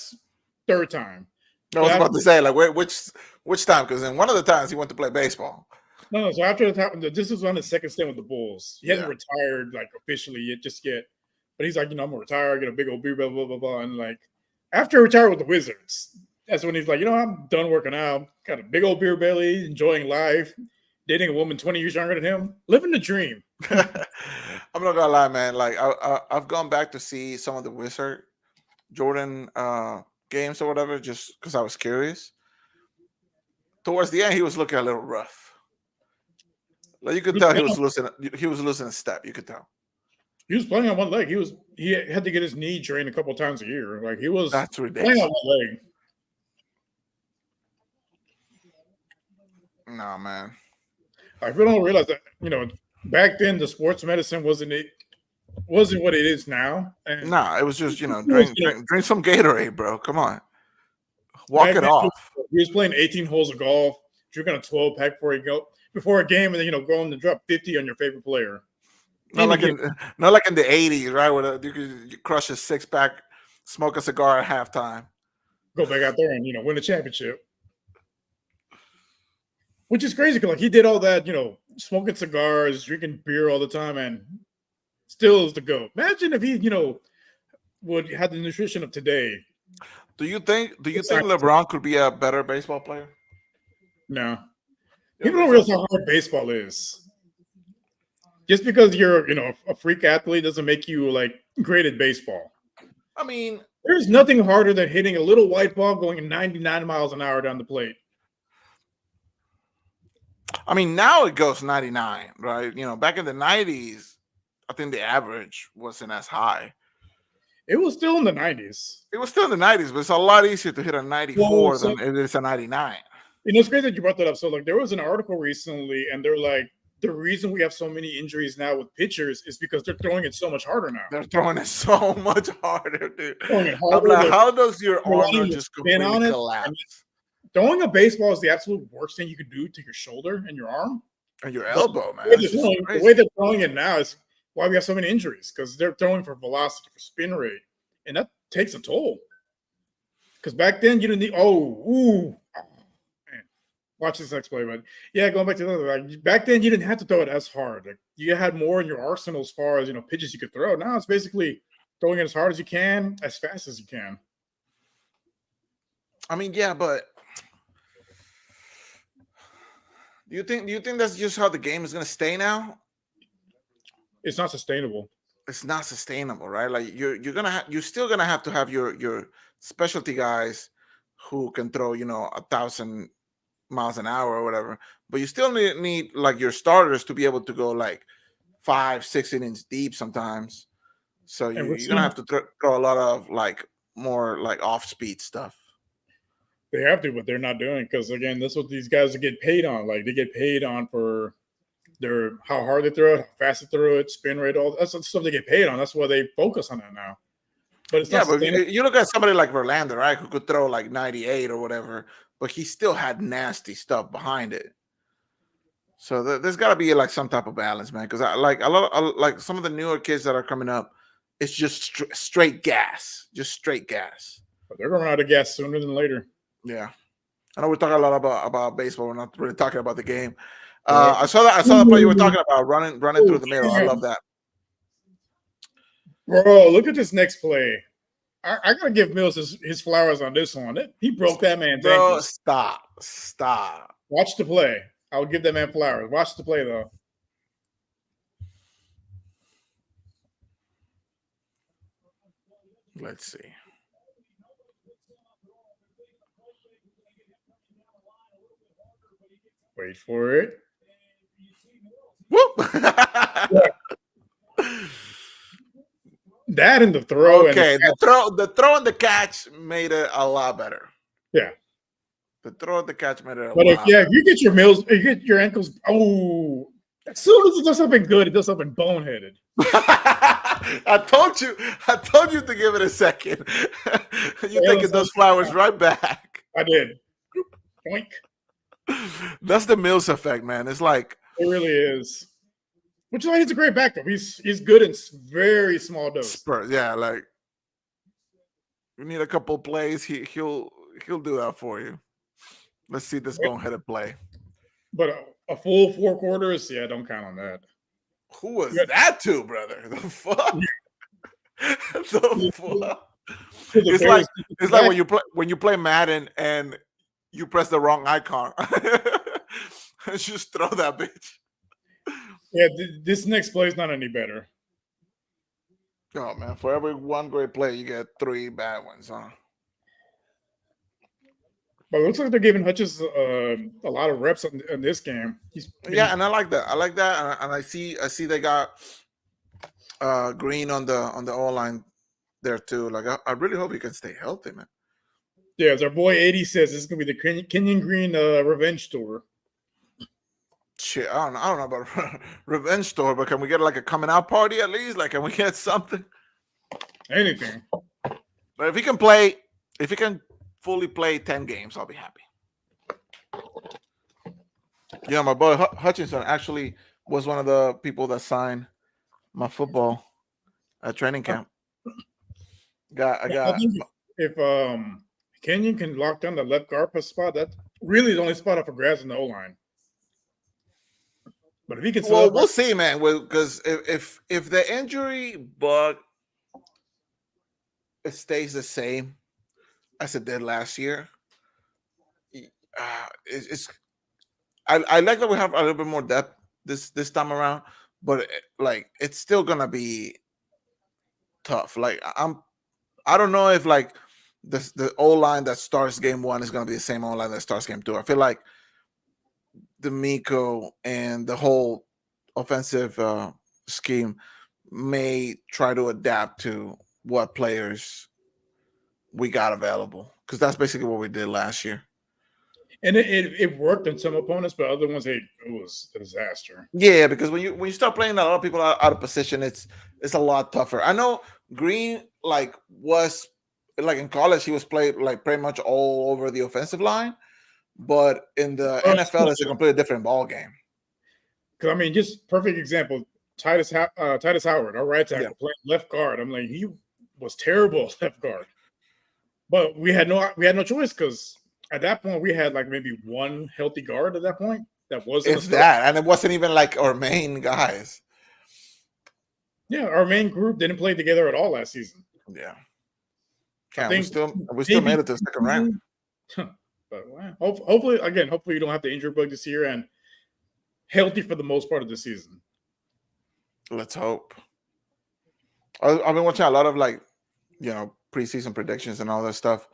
[SPEAKER 2] third time.
[SPEAKER 1] I was about to say, like, which time? Because in one of the times he went to play baseball.
[SPEAKER 2] No, so after the time, this was on his second stint with the Bulls. He hadn't retired like officially yet, but he's like, I'm gonna retire, get a big old beer, blah blah blah blah, and like after he retired with the Wizards, that's when he's like, I'm done working out, got a big old beer belly, enjoying life, dating a woman 20 years younger than him, living the dream.
[SPEAKER 1] I'm not gonna lie, man. Like I've gone back to see some of the Wizard Jordan games or whatever, just because I was curious. Towards the end, he was looking a little rough. Like you could tell he was losing a step. You could tell.
[SPEAKER 2] He was playing on one leg. He had to get his knee drained a couple times a year. Like he was
[SPEAKER 1] That's ridiculous.
[SPEAKER 2] Playing on one leg.
[SPEAKER 1] No, man.
[SPEAKER 2] Like people don't realize that, back then the sports medicine wasn't what it is now. And
[SPEAKER 1] it was just, drink some Gatorade, bro. Come on. Walk it off.
[SPEAKER 2] He was playing 18 holes of golf, drinking a 12-pack before a game, and then going to drop 50 on your favorite player.
[SPEAKER 1] Not like in the 80s, right? Where you crush a 6-pack, smoke a cigar at halftime.
[SPEAKER 2] Go back out there and win a championship. Which is crazy because he did all that, smoking cigars, drinking beer all the time, and still is the GOAT. Imagine if he, would have the nutrition of today.
[SPEAKER 1] Do you think LeBron could be a better baseball player?
[SPEAKER 2] No. People don't realize how hard baseball is. Just because you're, a freak athlete doesn't make you like great at baseball.
[SPEAKER 1] I mean,
[SPEAKER 2] there's nothing harder than hitting a little white ball going 99 miles an hour down the plate.
[SPEAKER 1] I mean, now it goes 99, right? Back in the 90s, I think the average wasn't as high.
[SPEAKER 2] It was still in the 90s.
[SPEAKER 1] It was still in the 90s, but it's a lot easier to hit a
[SPEAKER 2] Well,
[SPEAKER 1] 94
[SPEAKER 2] so
[SPEAKER 1] than it is a 99.
[SPEAKER 2] it's great that you brought that up. So, like, there was an article recently, and they're like, the reason we have so many injuries now with pitchers is because they're throwing it so much harder now.
[SPEAKER 1] They're throwing it so much harder, dude.
[SPEAKER 2] Throwing it
[SPEAKER 1] I'm
[SPEAKER 2] harder.
[SPEAKER 1] like, how does your
[SPEAKER 2] They're
[SPEAKER 1] arm
[SPEAKER 2] letting
[SPEAKER 1] not
[SPEAKER 2] you
[SPEAKER 1] just
[SPEAKER 2] spin
[SPEAKER 1] completely
[SPEAKER 2] on it.
[SPEAKER 1] collapse?
[SPEAKER 2] Throwing a baseball is the absolute worst thing you could do to your shoulder and your arm.
[SPEAKER 1] And your
[SPEAKER 2] But
[SPEAKER 1] elbow, man.
[SPEAKER 2] the way they're throwing it now is why we have so many injuries, because they're throwing for velocity, for spin rate, and that takes a toll. Because back then you didn't need. Man. Watch this next play, but yeah, going back to the other, like, back then you didn't have to throw it as hard. Like, you had more in your arsenal as far as pitches you could throw. Now it's basically throwing it as hard as you can, as fast as you can.
[SPEAKER 1] I mean, yeah, but do you think that's just how the game is gonna stay now?
[SPEAKER 2] It's not sustainable.
[SPEAKER 1] It's not sustainable, right? Like you're still gonna have to have your specialty guys who can throw 1,000 miles an hour or whatever, but you still need like your starters to be able to go like 5-6 innings deep sometimes. So you're gonna have to throw a lot of like more like off speed stuff.
[SPEAKER 2] They have to, but they're not doing, because again, that's what these guys get paid on. Like, they get paid on for their how hard they throw it, how fast they throw it, spin rate, all that's the stuff they get paid on. That's why they focus on that now. But it's not
[SPEAKER 1] but you look at somebody like Verlander, right, who could throw like 98 or whatever, but he still had nasty stuff behind it. So there's got to be like some type of balance, man. Because like some of the newer kids that are coming up, it's just straight gas, just straight gas.
[SPEAKER 2] But they're going to run out of gas sooner than later.
[SPEAKER 1] Yeah, I know we're talking a lot about baseball. We're not really talking about the game. I saw the play you were talking about, running through the middle. I love that.
[SPEAKER 2] Bro, look at this next play. I gotta give Mills his flowers on this one. He broke that man's ankles.
[SPEAKER 1] Stop.
[SPEAKER 2] Watch the play. I'll give that man flowers. Watch the play, though.
[SPEAKER 1] Let's see.
[SPEAKER 2] Wait for it.
[SPEAKER 1] Whoop.
[SPEAKER 2] That and the throw.
[SPEAKER 1] Okay, the throw and the catch made it a lot better.
[SPEAKER 2] Yeah.
[SPEAKER 1] The throw and the catch made it a
[SPEAKER 2] but
[SPEAKER 1] lot
[SPEAKER 2] if you get your Mills, you get your ankles. Oh, as soon as it does something good, it does something boneheaded.
[SPEAKER 1] I told you to give it a second. You taking those flowers right back.
[SPEAKER 2] I did. Boink.
[SPEAKER 1] That's the Mills effect, man. It's like
[SPEAKER 2] it really is. Which is why he's a great backup. He's good in very small dose.
[SPEAKER 1] Spurs, yeah, like you need a couple plays. He'll do that for you. Let's see this boneheaded play.
[SPEAKER 2] But a full 4 quarters, yeah, don't count on that.
[SPEAKER 1] Who was that to, brother? The fuck? The fuck? It's like when you play Madden and you press the wrong icon. Just throw that bitch.
[SPEAKER 2] Yeah, this next play is not any better.
[SPEAKER 1] Oh man, for every one great play, you get 3 bad ones, huh?
[SPEAKER 2] But it looks like they're giving Hutchins a lot of reps in this game.
[SPEAKER 1] Yeah, and I like that. And I see they got Green on the O line there too. Like I really hope he can stay healthy, man.
[SPEAKER 2] Yeah, as our boy 80 says, this is gonna be the Kenyon Green revenge tour.
[SPEAKER 1] Shit, I don't know about revenge tour, but can we get like a coming out party at least? Like, can we get something?
[SPEAKER 2] Anything.
[SPEAKER 1] But if he can fully play 10 games, I'll be happy. Yeah, my boy Hutchinson actually was one of the people that signed my football at training camp.
[SPEAKER 2] If Kenyon can lock down the left guard spot, that's really the only spot up for grabs in the O line. But if he can,
[SPEAKER 1] we'll see, man. Because if the injury bug it stays the same as it did last year, I like that we have a little bit more depth this time around, but like it's still gonna be tough. Like I don't know if like the O line that starts game 1 is gonna be the same O line that starts game 2. I feel like D'Amico and the whole offensive scheme may try to adapt to what players we got available, because that's basically what we did last year.
[SPEAKER 2] And it worked on some opponents, but other ones, it was a disaster.
[SPEAKER 1] Yeah, because when you start playing a lot of people out of position, it's a lot tougher. I know Green was like in college he was played like pretty much all over the offensive line, but in the NFL it's a completely different ball game.
[SPEAKER 2] Because I mean, just perfect example, Titus Howard, our right tackle, playing left guard. I'm like, he was terrible left guard, but we had no choice because at that point we had like maybe one healthy guard at that point that wasn't.
[SPEAKER 1] It's that, and it wasn't even like our main guys.
[SPEAKER 2] Yeah, our main group didn't play together at all last season.
[SPEAKER 1] Yeah, we still made it to the second round.
[SPEAKER 2] But hopefully you don't have the injury bug this year and healthy for the most part of the season.
[SPEAKER 1] Let's hope. I've been watching a lot of preseason predictions and all that stuff.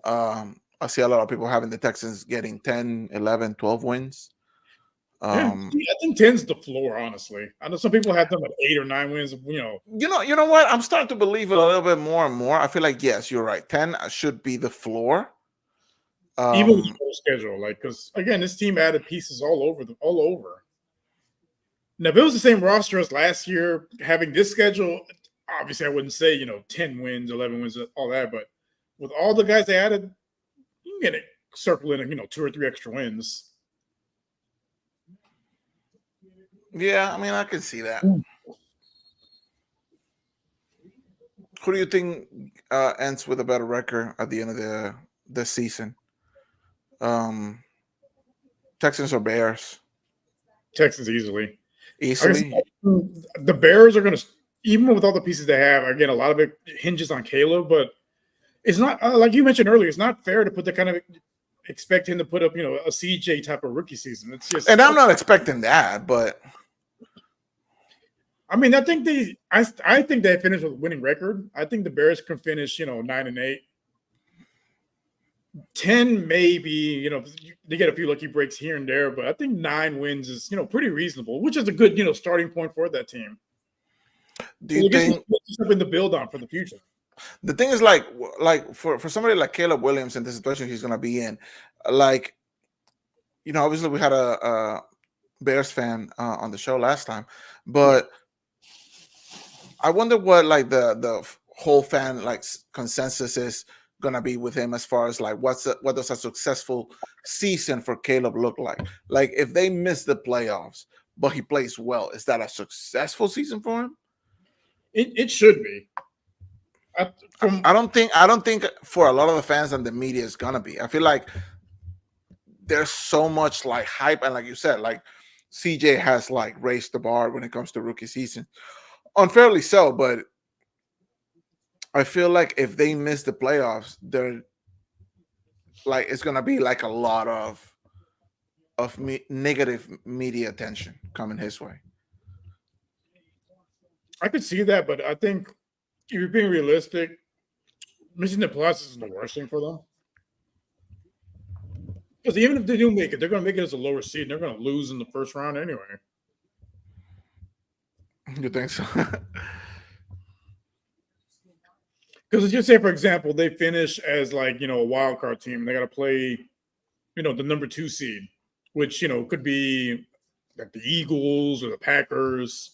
[SPEAKER 1] I see a lot of people having the Texans getting 10, 11, 12 wins.
[SPEAKER 2] I think 10's the floor, honestly. I know some people have them at 8 or 9 wins,
[SPEAKER 1] You know what? I'm starting to believe it a little bit more and more. I feel like, yes, you're right. 10 should be the floor.
[SPEAKER 2] Even with the schedule, because again, this team added pieces all over. Now, if it was the same roster as last year, having this schedule, obviously I wouldn't say 10 wins, 11 wins, all that. But with all the guys they added, you can get it circling 2 or 3 extra wins.
[SPEAKER 1] Yeah, I mean, I can see that. Who do you think ends with a better record at the end of the season? Texans or Bears?
[SPEAKER 2] Texans easily.
[SPEAKER 1] Easily.
[SPEAKER 2] The Bears are going to, even with all the pieces they have, again, a lot of it hinges on Caleb, but it's not, like you mentioned earlier, it's not fair to put the kind of expect him to put up, a CJ type of rookie season. It's just,
[SPEAKER 1] and I'm not expecting that, but
[SPEAKER 2] I mean, I think they finished with a winning record. I think the Bears can finish, 9-8. 10 maybe, they get a few lucky breaks here and there, but I think 9 wins is, pretty reasonable, which is a good, starting point for that team.
[SPEAKER 1] Do you think
[SPEAKER 2] something to build on for the future?
[SPEAKER 1] The thing is, like for somebody like Caleb Williams in the situation he's going to be in, obviously we had a Bears fan on the show last time, but I wonder what the whole fan consensus is gonna be with him as far as what does a successful season for Caleb look like? Like if they miss the playoffs but he plays well, is that a successful season for him?
[SPEAKER 2] It should be.
[SPEAKER 1] I don't think for a lot of the fans and the media is gonna be. I feel like there's so much hype, and like you said, CJ has raised the bar when it comes to rookie season, unfairly so, but I feel like if they miss the playoffs, they're it's gonna be a lot of negative media attention coming his way.
[SPEAKER 2] I could see that, but I think if you're being realistic, missing the playoffs isn't the worst thing for them. Because even if they do make it, they're going to make it as a lower seed. And they're going to lose in the first round anyway.
[SPEAKER 1] You think so?
[SPEAKER 2] Because just say, for example, they finish as a wild card team. They got to play, the number 2 seed, which could be like the Eagles or the Packers.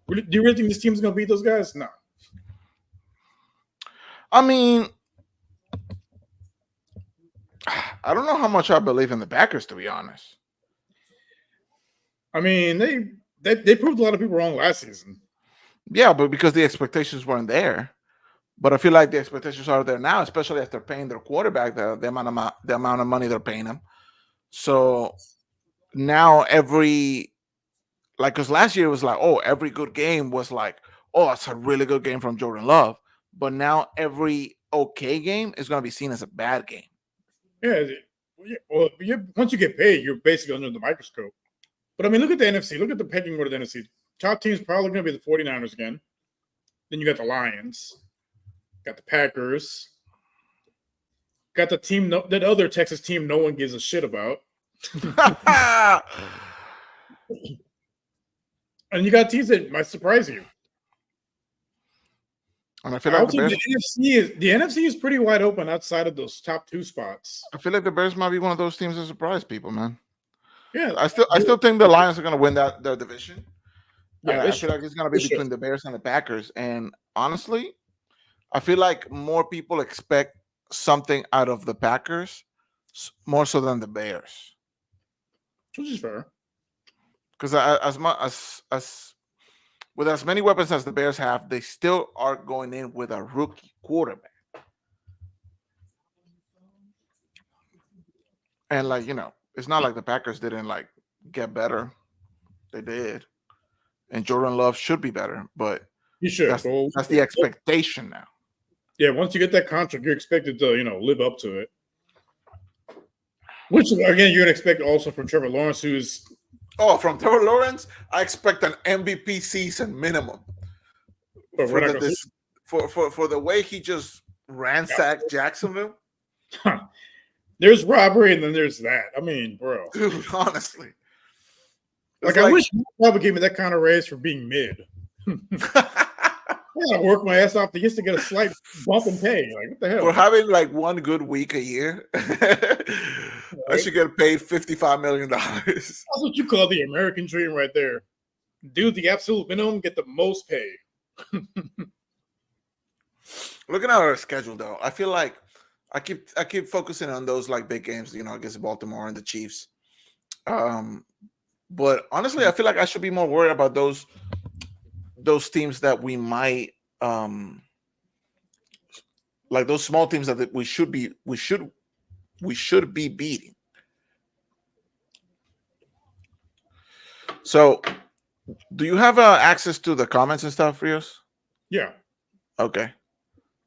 [SPEAKER 2] Do you really think this team's going to beat those guys? No.
[SPEAKER 1] I mean, I don't know how much I believe in the Packers, to be honest.
[SPEAKER 2] I mean, they proved a lot of people wrong last season.
[SPEAKER 1] Yeah, but because the expectations weren't there. But I feel like the expectations are there now, especially after paying their quarterback the amount of money they're paying him. So now because last year it was every good game was it's a really good game from Jordan Love. But now every okay game is going to be seen as a bad game.
[SPEAKER 2] Yeah. Well, once you get paid, you're basically under the microscope. But I mean, look at the NFC. Look at the pecking order of the NFC. Top team is probably going to be the 49ers again. Then you got the Lions. Got the Packers. Got the team, that other Texas team no one gives a shit about. And you got teams that might surprise you.
[SPEAKER 1] And I feel
[SPEAKER 2] I
[SPEAKER 1] like
[SPEAKER 2] would
[SPEAKER 1] the
[SPEAKER 2] say
[SPEAKER 1] Bears.
[SPEAKER 2] the NFC is pretty wide open outside of those top two spots.
[SPEAKER 1] I feel like the Bears might be one of those teams that surprise people, man.
[SPEAKER 2] Yeah,
[SPEAKER 1] I still think the Lions are going to win their division.
[SPEAKER 2] yeah,
[SPEAKER 1] I feel like it's going to
[SPEAKER 2] they
[SPEAKER 1] be
[SPEAKER 2] should.
[SPEAKER 1] between the Bears and the Packers. And honestly, I feel like more people expect something out of the Packers more so than the Bears.
[SPEAKER 2] Which is fair.
[SPEAKER 1] Because as much as with as many weapons as the Bears have, they still are going in with a rookie quarterback. And it's not like the Packers didn't get better. They did. And Jordan Love should be better, but
[SPEAKER 2] You should.
[SPEAKER 1] that's that's the expectation now.
[SPEAKER 2] Yeah, once you get that contract, you're expected to, live up to it. Which again, you're gonna expect also from Trevor Lawrence, who's
[SPEAKER 1] From Trevor Lawrence, I expect an MVP season minimum
[SPEAKER 2] but we're
[SPEAKER 1] for
[SPEAKER 2] not
[SPEAKER 1] the
[SPEAKER 2] gonna
[SPEAKER 1] this for the way he just ransacked Jacksonville.
[SPEAKER 2] There's robbery and then there's that. I mean, bro.
[SPEAKER 1] Dude, honestly.
[SPEAKER 2] I wish you probably gave me that kind of raise for being mid. I gotta work my ass off to get a slight bump in pay. Like, what the hell?
[SPEAKER 1] For having one good week a year, I should get paid $55 million.
[SPEAKER 2] That's what you call the American dream right there. Do the absolute minimum, get the most pay.
[SPEAKER 1] Looking at our schedule, though, I feel like I keep focusing on those big games, against Baltimore and the Chiefs. But honestly, I feel like I should be more worried about those teams that we might those small teams that we should be beating. So, do you have access to the comments and stuff, Rios?
[SPEAKER 2] Yeah.
[SPEAKER 1] Okay.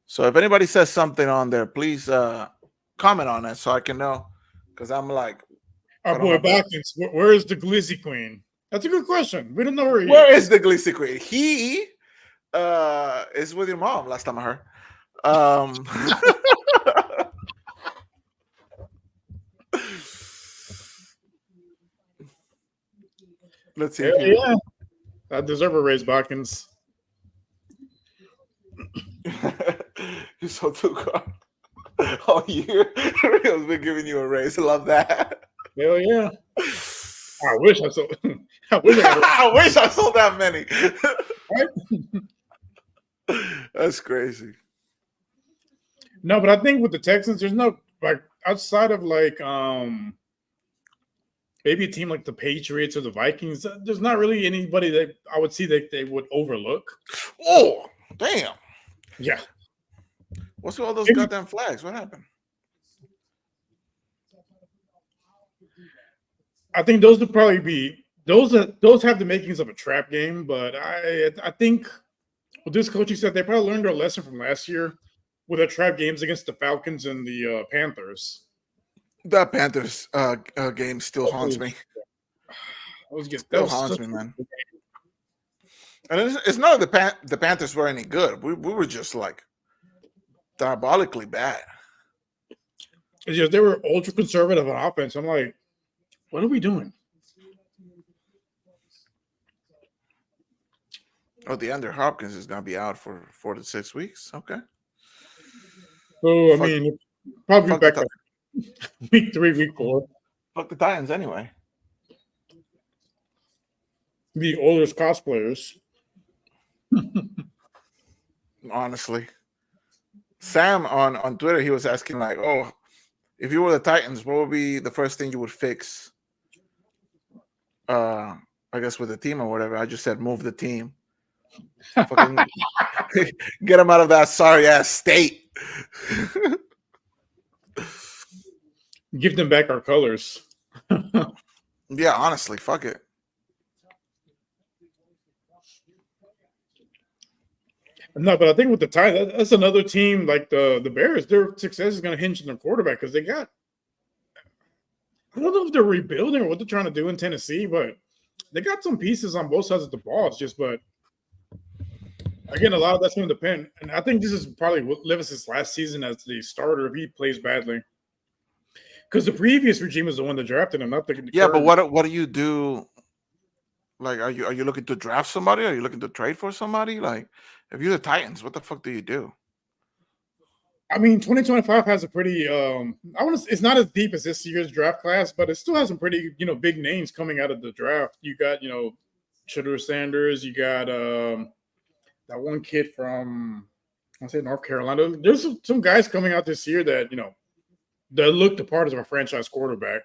[SPEAKER 1] So if anybody says something on there, please comment on it so I can know, because I'm like,
[SPEAKER 2] our boy Balkans, where is the Glizzy Queen? That's a good question. We don't know where he
[SPEAKER 1] Where is the Glizzy Queen? He is with your mom, last time I heard. Let's see.
[SPEAKER 2] Yeah. I deserve a raise, Balkans.
[SPEAKER 1] You're so too good. All year, Rio's been giving you a raise. Love that.
[SPEAKER 2] Hell yeah. I wish I sold. I
[SPEAKER 1] wish I sold that many. That's crazy.
[SPEAKER 2] No, but I think with the Texans, there's no outside of maybe a team like the Patriots or the Vikings. There's not really anybody that I would see that they would overlook.
[SPEAKER 1] Oh, damn.
[SPEAKER 2] Yeah.
[SPEAKER 1] What's with all those goddamn flags? What happened?
[SPEAKER 2] I think those would probably be those have the makings of a trap game, but I think with this coaching staff, they probably learned their lesson from last year with their trap games against the Falcons and the Panthers.
[SPEAKER 1] That Panthers game still haunts me. Still haunts me, man. And it's not that the Panthers were any good. We were just diabolically bad.
[SPEAKER 2] It's just they were ultra conservative on offense. I'm like, what are we doing?
[SPEAKER 1] Oh, DeAndre Hopkins is gonna be out for 4 to 6 weeks. Okay.
[SPEAKER 2] So I mean, probably back like week 3, week 4.
[SPEAKER 1] Fuck the Titans anyway.
[SPEAKER 2] The oldest cosplayers.
[SPEAKER 1] Honestly, Sam on Twitter, he was asking if you were the Titans, what would be the first thing you would fix? I guess with the team or whatever. I just said move the team. Fucking get them out of that sorry ass state.
[SPEAKER 2] Give them back our colors.
[SPEAKER 1] Yeah, honestly, fuck it.
[SPEAKER 2] No, but I think with the Titans, that's another team like the Bears. Their success is going to hinge on their quarterback because they got. I don't know if they're rebuilding or what they're trying to do in Tennessee, but they got some pieces on both sides of the ball. It's just, but again, a lot of that's going to depend. And I think this is probably Levis's last season as the starter if he plays badly. Because the previous regime is the one that drafted him, not the
[SPEAKER 1] yeah. But what do you do? Like, are you looking to draft somebody? Are you looking to trade for somebody? Like, if you're the Titans, what the fuck do you do?
[SPEAKER 2] I mean, 2025 has a pretty I want to it's not as deep as this year's draft class, but it still has some pretty, big names coming out of the draft. You got, Shedeur Sanders, you got that one kid from I say North Carolina. There's some guys coming out this year that, that look the part of a franchise quarterback.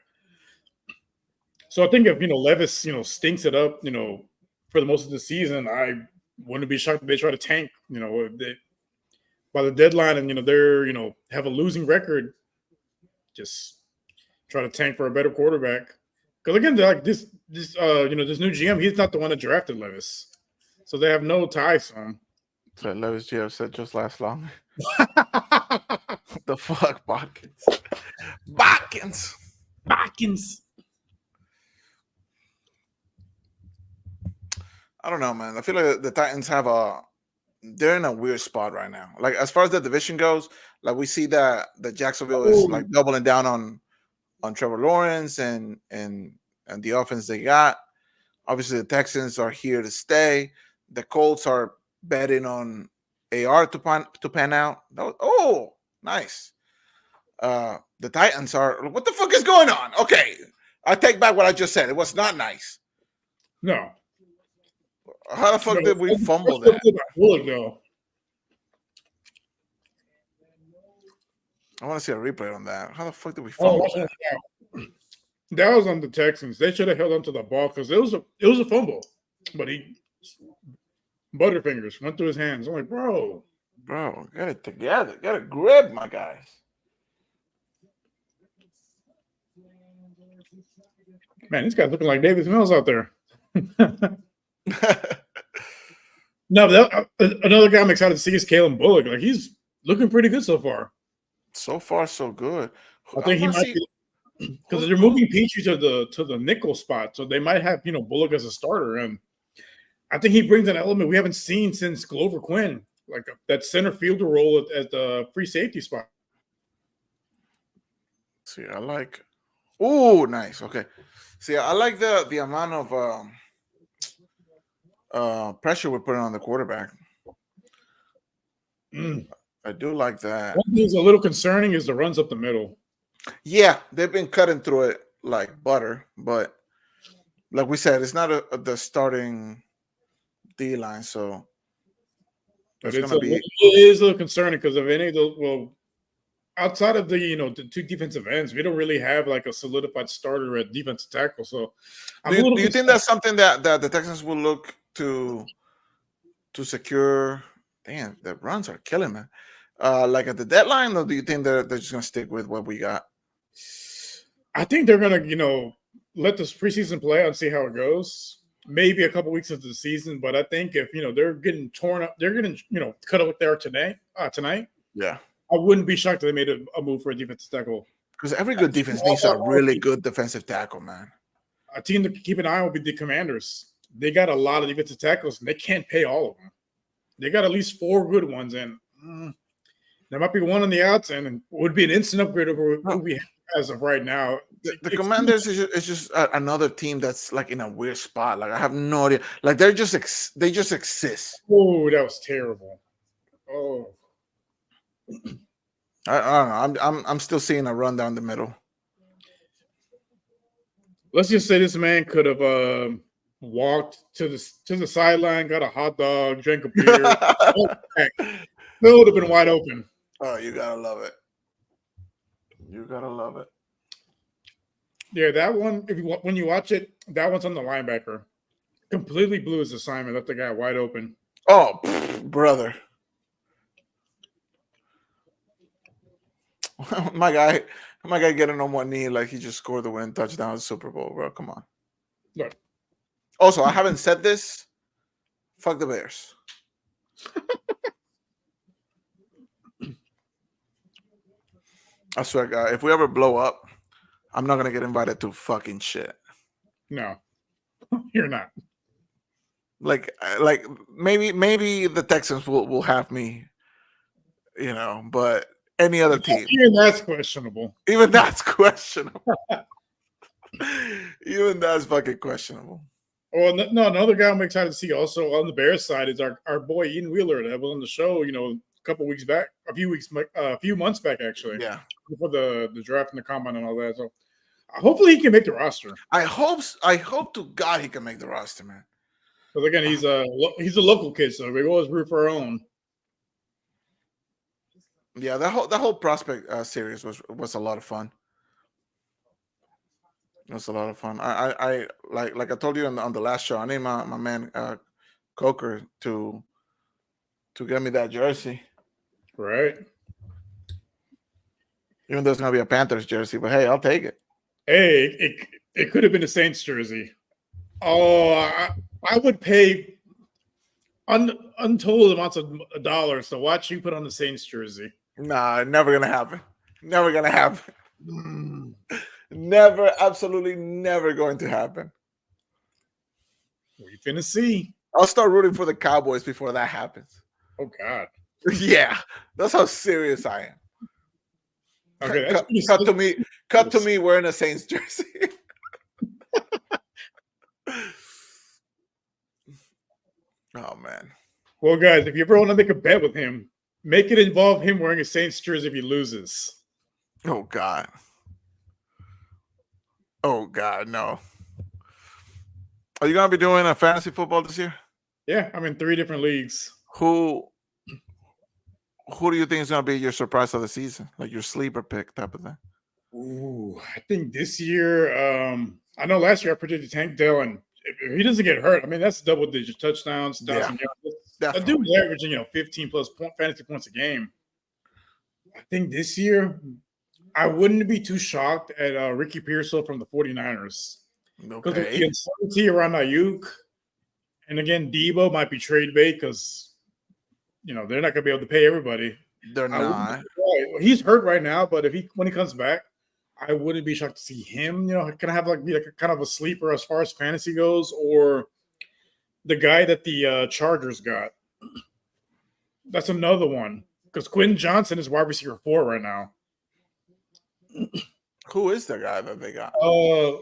[SPEAKER 2] So I think if Levis, stinks it up, for the most of the season, I wouldn't be shocked if they try to tank, if they, by the deadline and they're have a losing record, just try to tank for a better quarterback. Because again, they're like this this new GM, he's not the one that drafted Levis, so they have no ties to him.
[SPEAKER 1] So Levis GF said just last long. The fuck, Botkins. Botkins.
[SPEAKER 2] Watkins.
[SPEAKER 1] I don't know, man. I feel like the Titans they're in a weird spot right now. Like as far as the division goes, like we see that the Jacksonville is like doubling down on Trevor Lawrence and the offense they got. Obviously, the Texans are here to stay. The Colts are betting on AR to pan out. Oh, nice. The Titans are. What the fuck is going on? Okay, I take back what I just said. It was not nice.
[SPEAKER 2] No.
[SPEAKER 1] How the fuck did we fumble that? I want to see a replay on that. How the fuck did we fumble that?
[SPEAKER 2] That was on the Texans. They should have held onto the ball because it was a fumble, but he Butterfingers went through his hands. I'm like, bro,
[SPEAKER 1] get it together. Get a grip, my guys.
[SPEAKER 2] Man, these guys looking like Davis Mills out there. No, but another guy I'm excited to see is Kalen Bullock. Like he's looking pretty good so far.
[SPEAKER 1] So far, so good.
[SPEAKER 2] I think he might be because they're moving Petrie to the nickel spot, so they might have Bullock as a starter, and I think he brings an element we haven't seen since Glover Quinn, like that center fielder role at the free safety spot.
[SPEAKER 1] See, I like. Oh, nice. Okay. See, I like the amount of pressure we're putting on the quarterback. I do like that.
[SPEAKER 2] One thing that's a little concerning is the runs up the middle.
[SPEAKER 1] Yeah, they've been cutting through it like butter, but like we said, it's not the starting D line, so
[SPEAKER 2] it is a little concerning because of any of those. Outside of the the two defensive ends, we don't really have like a solidified starter at defensive tackle. So,
[SPEAKER 1] do you think that's something that the Texans will look to secure? Damn, the runs are killing, man. Like at the deadline, or do you think they're just gonna stick with what we got?
[SPEAKER 2] I think they're gonna let this preseason play out and see how it goes. Maybe a couple weeks into the season, but I think if they're getting torn up, they're getting cut up there tonight.
[SPEAKER 1] Yeah.
[SPEAKER 2] I wouldn't be shocked if they made a move for a defensive tackle.
[SPEAKER 1] Because every good defense needs a really good defensive tackle, man.
[SPEAKER 2] A team to keep an eye on will be the Commanders. They got a lot of defensive tackles, and they can't pay all of them. They got at least 4 good ones, and there might be one on the outs, and it would be an instant upgrade over who we have as of right now.
[SPEAKER 1] The Commanders is just another team that's like in a weird spot. Like I have no idea. Like they just exist.
[SPEAKER 2] Oh, that was terrible. Oh.
[SPEAKER 1] I don't know. I'm still seeing a run down the middle.
[SPEAKER 2] Let's just say this man could have walked to the sideline, got a hot dog, drank a beer. It would have been wide open.
[SPEAKER 1] Oh, you gotta love it. You gotta love it.
[SPEAKER 2] Yeah, that one. When you watch it, that one's on the linebacker. Completely blew his assignment. Left the guy wide open.
[SPEAKER 1] Oh, brother. my guy getting on one knee like he just scored the winning touchdown at the Super Bowl, bro. Come on.
[SPEAKER 2] Look.
[SPEAKER 1] Also, I haven't said this. Fuck the Bears. I swear, God, if we ever blow up, I'm not gonna get invited to fucking shit.
[SPEAKER 2] No, you're not.
[SPEAKER 1] Like maybe the Texans will have me, but any other team.
[SPEAKER 2] Even that's questionable.
[SPEAKER 1] Even that's questionable. Even that's fucking questionable.
[SPEAKER 2] Well, no, another guy I'm excited to see also on the Bears side is our boy Ian Wheeler that was on the show, a couple weeks back, a few months back actually,
[SPEAKER 1] Yeah.
[SPEAKER 2] before the draft and the combine and all that. So hopefully he can make the roster.
[SPEAKER 1] I hope to God he can make the roster, man.
[SPEAKER 2] Because again, he's a local kid, so we always root for our own.
[SPEAKER 1] Yeah, that whole prospect series was a lot of fun. It was a lot of fun. I like I told you on the last show. I need my man Coker to get me that jersey.
[SPEAKER 2] Right.
[SPEAKER 1] Even though it's gonna be a Panthers jersey, but hey, I'll take it.
[SPEAKER 2] Hey, it could have been a Saints jersey. Oh, I would pay untold amounts of dollars to watch you put on the Saints jersey.
[SPEAKER 1] Nah, never gonna happen. Never gonna happen. Never, absolutely never going to happen.
[SPEAKER 2] We finna see.
[SPEAKER 1] I'll start rooting for the Cowboys before that happens.
[SPEAKER 2] Oh God.
[SPEAKER 1] Yeah, that's how serious I am.
[SPEAKER 2] Okay, that's
[SPEAKER 1] cut to me wearing a Saints jersey. Oh man.
[SPEAKER 2] Well, guys, if you ever want to make a bet with him, make it involve him wearing a Saints jersey if he loses.
[SPEAKER 1] Oh God. Oh God, no. Are you gonna be doing a fantasy football this year?
[SPEAKER 2] Yeah, I'm in 3 different leagues.
[SPEAKER 1] Who do you think is gonna be your surprise of the season? Like your sleeper pick type of thing?
[SPEAKER 2] Ooh, I think this year, I know last year I predicted Tank Dell, and if he doesn't get hurt, I mean, that's double-digit touchdowns, 1,000 yards. That dude was averaging, 15 plus fantasy points a game. I think this year, I wouldn't be too shocked at Ricky Pearsall from the 49ers. Because of the uncertainty around Ayuk, and again, Debo might be trade bait because they're not going to be able to pay everybody.
[SPEAKER 1] They're not.
[SPEAKER 2] He's hurt right now, but when he comes back, I wouldn't be shocked to see him. Can I have be like a kind of a sleeper as far as fantasy goes, or the guy that the Chargers got? That's another one because Quentin Johnson is wide receiver 4 right now.
[SPEAKER 1] Who is the guy that they got?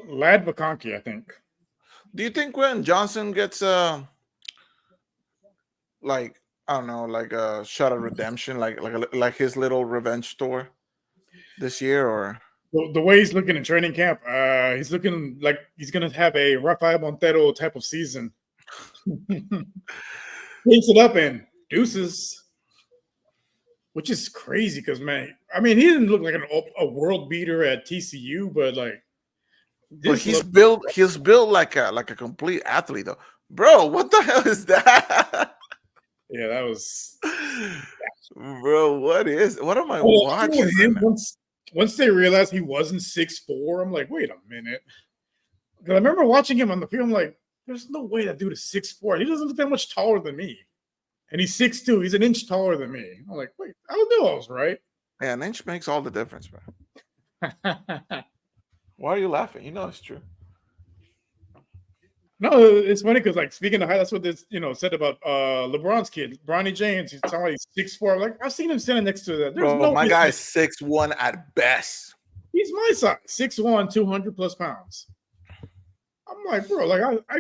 [SPEAKER 2] Lad McConkey, I think.
[SPEAKER 1] Do you think Quentin Johnson gets like I don't know, like a shot of redemption, like his little revenge tour this year, or
[SPEAKER 2] the way he's looking in training camp? He's looking like he's gonna have a Rafael Montero type of season. Takes it up and deuces. Which is crazy because, man, I mean, he didn't look like a world beater at TCU, but
[SPEAKER 1] he's built like a complete athlete, though. Bro, what the hell is that?
[SPEAKER 2] Yeah, that was.
[SPEAKER 1] Bro, what am I watching?
[SPEAKER 2] Him, once they realized he wasn't 6'4", I'm like, wait a minute. Because I remember watching him on the field, I'm like, there's no way that dude is 6'4". He doesn't look that much taller than me. And he's 6'2". He's an inch taller than me. I'm like, wait, I knew I was right.
[SPEAKER 1] Yeah, an inch makes all the difference, bro. Why are you laughing? You know it's true.
[SPEAKER 2] No, it's funny because, speaking of height, that's what this, said about LeBron's kid, Bronny James. He's talking like he's 6'4". I'm like, I've seen him standing next to that.
[SPEAKER 1] There's my guy is 6'1" at best.
[SPEAKER 2] He's my size, 6'1", 200 plus pounds. I'm like, bro, I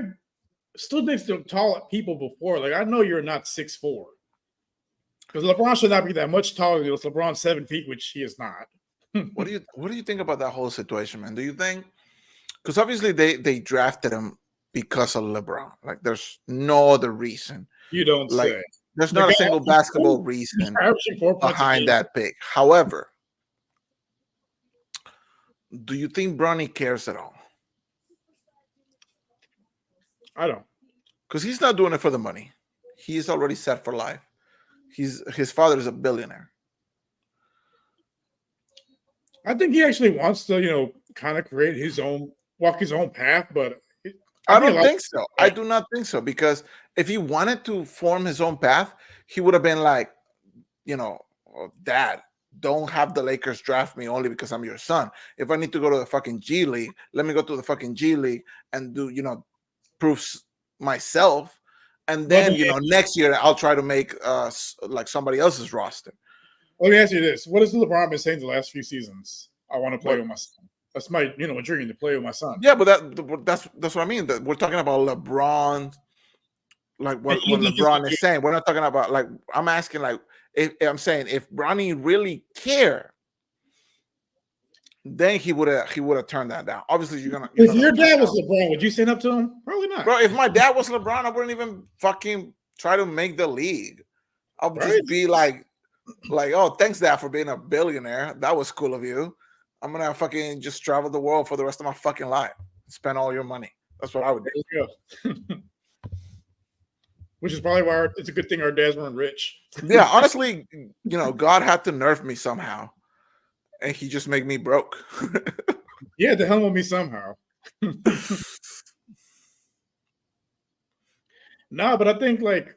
[SPEAKER 2] stood next to tall people before. I know you're not 6'4". Because LeBron should not be that much taller than LeBron's 7 feet, which he is not.
[SPEAKER 1] What do you think about that whole situation, man? Do you think, because obviously they drafted him because of LeBron. There's no other reason.
[SPEAKER 2] You don't say.
[SPEAKER 1] There's not a single basketball reason behind that pick. However, do you think Bronny cares at all?
[SPEAKER 2] I don't.
[SPEAKER 1] Because he's not doing it for the money. He's already set for life. His father is a billionaire.
[SPEAKER 2] I think he actually wants to, kind of walk his own path, but
[SPEAKER 1] I don't think so. I do not think so, because if he wanted to form his own path, he would have been like, Dad, don't have the Lakers draft me only because I'm your son. If I need to go to the fucking G League, let me go to the fucking G League and do, prove myself. And then, next year I'll try to make somebody else's roster.
[SPEAKER 2] Let me ask you this. What has LeBron been saying the last few seasons? I want to play with my son. That's my dream to play with my son.
[SPEAKER 1] Yeah, but that's what I mean. That we're talking about LeBron, like
[SPEAKER 2] And
[SPEAKER 1] what
[SPEAKER 2] even his
[SPEAKER 1] LeBron is saying. We're not talking about like I'm asking like if I'm saying if Bronny really cared, then he would have turned that down. Obviously, you're
[SPEAKER 2] if
[SPEAKER 1] not gonna
[SPEAKER 2] your
[SPEAKER 1] turn it
[SPEAKER 2] dad was
[SPEAKER 1] down.
[SPEAKER 2] LeBron, would you stand up to him? Probably not.
[SPEAKER 1] Bro, if my dad was LeBron, I wouldn't even fucking try to make the league. I would
[SPEAKER 2] Right?
[SPEAKER 1] just be like, oh, thanks, Dad, for being a billionaire. That was cool of you. I'm gonna fucking just travel the world for the rest of my fucking life. Spend all your money. That's what I would do.
[SPEAKER 2] There you go. Which is probably why it's a good thing our dads weren't rich.
[SPEAKER 1] Yeah, honestly, God had to nerf me somehow, and he just made me broke.
[SPEAKER 2] Yeah, to hell with me somehow. No, but I think like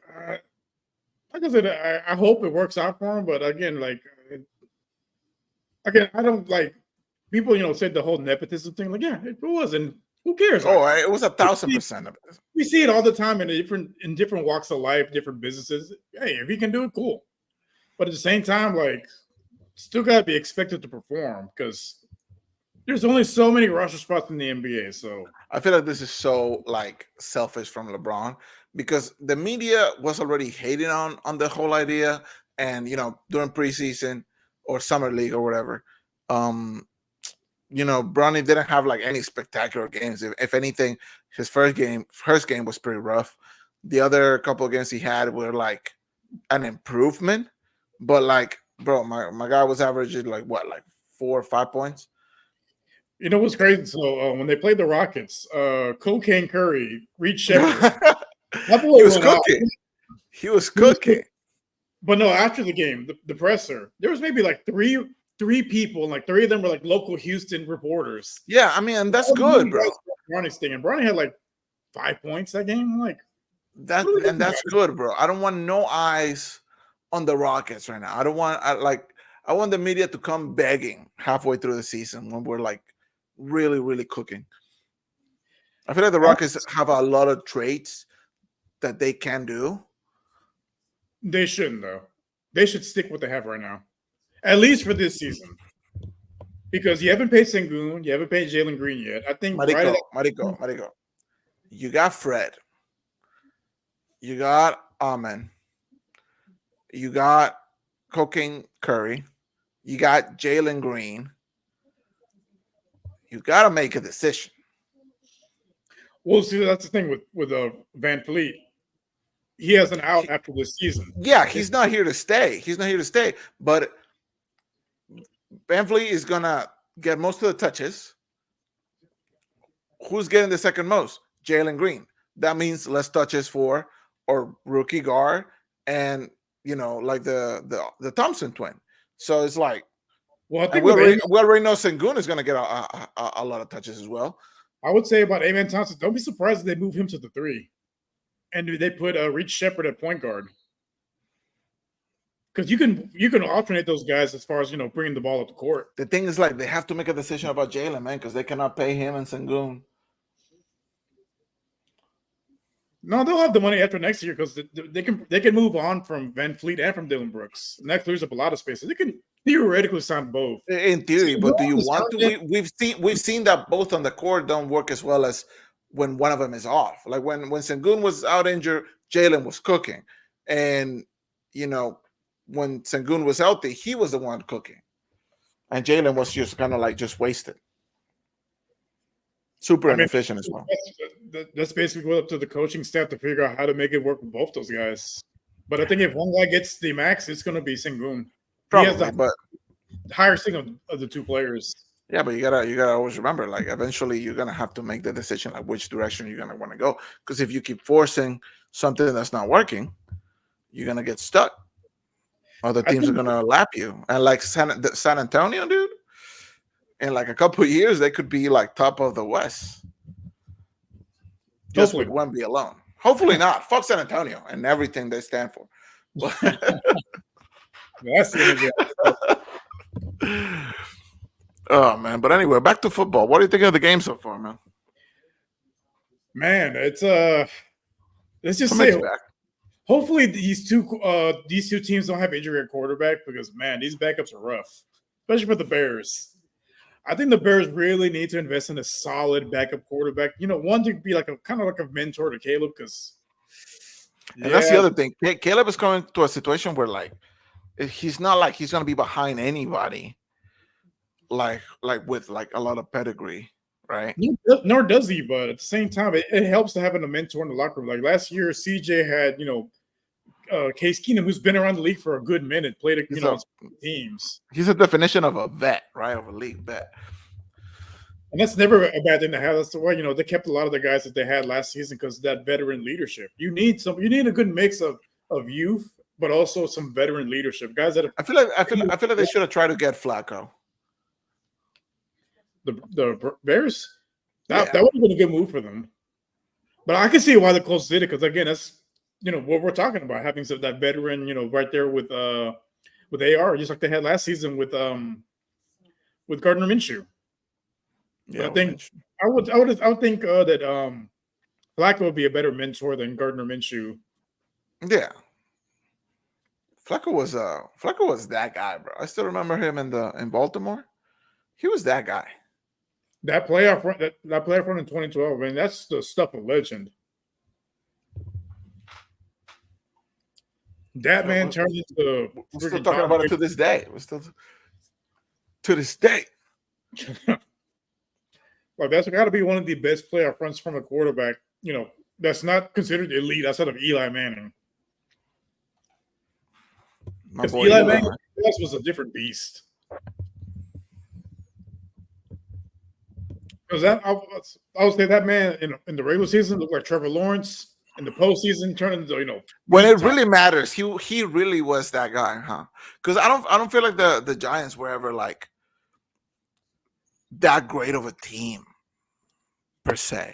[SPEAKER 2] I said, I hope it works out for him. But again, I don't like people. Said the whole nepotism thing. Like, yeah, it was, and who cares?
[SPEAKER 1] Oh, it was 1,000% of it.
[SPEAKER 2] We see it all the time in different walks of life, different businesses. Hey, if he can do it, cool. But at the same time, like, still got to be expected to perform because there's only so many roster spots in the NBA. So
[SPEAKER 1] I feel like this is so like selfish from LeBron because the media was already hating on the whole idea, and during preseason or summer league or whatever, Bronny didn't have like any spectacular games. If anything, his first game was pretty rough. The other couple of games he had were like an improvement, but like, bro, my guy was averaging like 4 or 5 points.
[SPEAKER 2] you know what's crazy? So when they played the Rockets, Cocaine Curry reached Shepard. That boy
[SPEAKER 1] He was
[SPEAKER 2] went off.
[SPEAKER 1] cooking. He was cooking.
[SPEAKER 2] But no, after the game, the presser, there was maybe like three people, and like three of them were like local Houston reporters.
[SPEAKER 1] Yeah, I mean, and that's good, bro.
[SPEAKER 2] Bronny's thing, and Bronny had like 5 points that game. I'm like,
[SPEAKER 1] that's good, bro. I don't want no eyes on the Rockets right now. I want the media to come begging halfway through the season when we're like really, really cooking. I feel like the Rockets have a lot of traits that they can do.
[SPEAKER 2] they shouldn't though. They should stick with what they have right now, at least for this season. Because you haven't paid Sengun, you haven't paid Jalen Green yet. I think
[SPEAKER 1] Marico. You got Fred. You got Amen. You got Cocaine Curry. You got Jalen Green. You got to make a decision.
[SPEAKER 2] Well, see, that's the thing with Van Fleet. He has an out after this season.
[SPEAKER 1] Yeah, he's not here to stay. But Van Fleet is gonna get most of the touches. Who's getting the second most? Jalen Green. That means less touches for or rookie guard and like the Thompson twin. So it's like,
[SPEAKER 2] well, I think
[SPEAKER 1] we already know Sengun is gonna get a lot of touches as well.
[SPEAKER 2] I would say about Amen Thompson, don't be surprised if they move him to the 3. And they put Reach Shepard at point guard. Because you can alternate those guys as far as bringing the ball up the court.
[SPEAKER 1] The thing is, like, they have to make a decision about Jalen, man, because they cannot pay him and Sengun.
[SPEAKER 2] No, they'll have the money after next year because they can move on from Van Fleet and from Dylan Brooks. And that clears up a lot of space. They can theoretically sign both.
[SPEAKER 1] In theory, but do you want to? We've seen that both on the court don't work as well as when one of them is off. Like when Sengun was out injured, Jalen was cooking, and when Sengun was healthy, he was the one cooking, and Jalen was just kind of like just wasted. Super inefficient as well.
[SPEAKER 2] That's basically up to the coaching staff to figure out how to make it work with both those guys. But I think if one guy gets the max, it's going to be Sengun.
[SPEAKER 1] Probably,
[SPEAKER 2] he has the higher ceiling of the two players.
[SPEAKER 1] Yeah, but you gotta always remember, like, eventually you're gonna have to make the decision, like, which direction you're gonna want to go. Because if you keep forcing something that's not working, you're gonna get stuck. Other teams are gonna lap you, and like San Antonio, dude, in like a couple of years, they could be like top of the West. Just with Wemby alone. Hopefully not. Fuck San Antonio and everything they stand for.
[SPEAKER 2] That's the
[SPEAKER 1] Oh man, but anyway, back to football. What do you think of the game so far, man?
[SPEAKER 2] Man, it's let's just say hopefully these two teams don't have injury at quarterback because man, these backups are rough, especially for the Bears. I think the Bears really need to invest in a solid backup quarterback. One to be like a kind of like a mentor to Caleb, because
[SPEAKER 1] And that's the
[SPEAKER 2] yeah,
[SPEAKER 1] other thing. Caleb is coming to a situation where like he's not like he's gonna be behind anybody, like with like a lot of pedigree, right?
[SPEAKER 2] nor does he. But at the same time, it helps to having a mentor in the locker room. Like last year, CJ had Case Keenum, who's been around the league for a good minute, played
[SPEAKER 1] He's
[SPEAKER 2] on
[SPEAKER 1] a
[SPEAKER 2] some teams,
[SPEAKER 1] he's a definition of a vet, right? Of a league vet.
[SPEAKER 2] and that's never a bad thing to have. That's why they kept a lot of the guys that they had last season, because of that veteran leadership. You need a good mix of youth, but also some veteran leadership. Guys that
[SPEAKER 1] I feel like they should have tried to get Flacco.
[SPEAKER 2] the Bears, that
[SPEAKER 1] Yeah.
[SPEAKER 2] would have been a good move for them. But I can see why the Colts did it, because again, that's what we're talking about, having that veteran, right there with AR, just like they had last season with Gardner Minshew.
[SPEAKER 1] Yeah,
[SPEAKER 2] But I think I would think that Flacco would be a better mentor than Gardner Minshew.
[SPEAKER 1] yeah. Flacco was that guy, bro. I still remember him in Baltimore. He was that guy.
[SPEAKER 2] That playoff run, that playoff run in 2012, man, that's the stuff of legend. That man turned into.
[SPEAKER 1] We're still talking about it to this day. We're still to this day.
[SPEAKER 2] Like that's got to be one of the best playoff runs from a quarterback. That's not considered elite outside of Eli Manning. Because Eli Manning was a different beast. Because I would say that man in the regular season looked like Trevor Lawrence. In the postseason, turned into
[SPEAKER 1] when it really matters, he really was that guy, huh? Because I don't feel like the Giants were ever like that great of a team per se.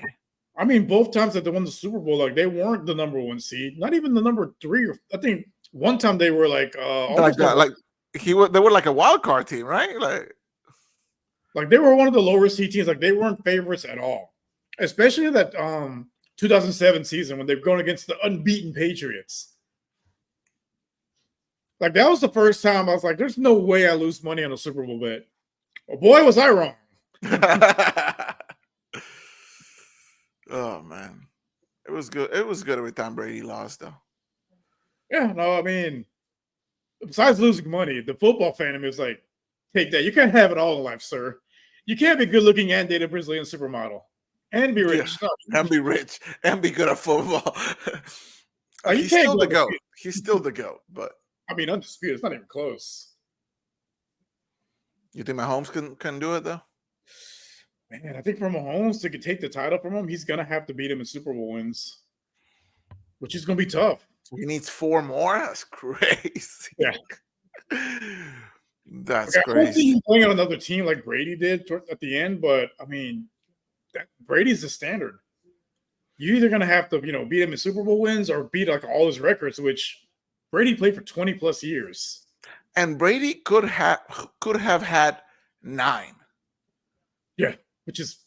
[SPEAKER 2] I mean, both times that they won the Super Bowl, like they weren't the number 1 seed, not even the number 3. I think one time they were like
[SPEAKER 1] they were like a wild card team, right?
[SPEAKER 2] Like they were one of the lower seed teams. Like they weren't favorites at all, especially that 2007 season when they were going against the unbeaten Patriots. Like that was the first time I was like, "There's no way I lose money on a Super Bowl bet." Well, boy, was I wrong.
[SPEAKER 1] Oh man, it was good. It was good every time Brady lost, though.
[SPEAKER 2] Yeah, no, I mean, besides losing money, the football fan in me was like, "Take that! You can't have it all in life, sir. You can't be good looking and date a Brazilian supermodel and be rich,
[SPEAKER 1] and be rich, and be good at football." He's still the GOAT. He's still the GOAT, but
[SPEAKER 2] I mean, undisputed. It's not even close.
[SPEAKER 1] You think Mahomes can do it though?
[SPEAKER 2] Man, I think for Mahomes to take the title from him, he's gonna have to beat him in Super Bowl wins, which is gonna be tough.
[SPEAKER 1] He needs 4 more. That's crazy.
[SPEAKER 2] Yeah,
[SPEAKER 1] that's crazy.
[SPEAKER 2] I see him playing on another team like Brady did at the end, but I mean, Brady's the standard. You're either gonna have to, beat him in Super Bowl wins or beat like all his records, which Brady played for 20 plus years.
[SPEAKER 1] And Brady could have had 9.
[SPEAKER 2] Yeah, which is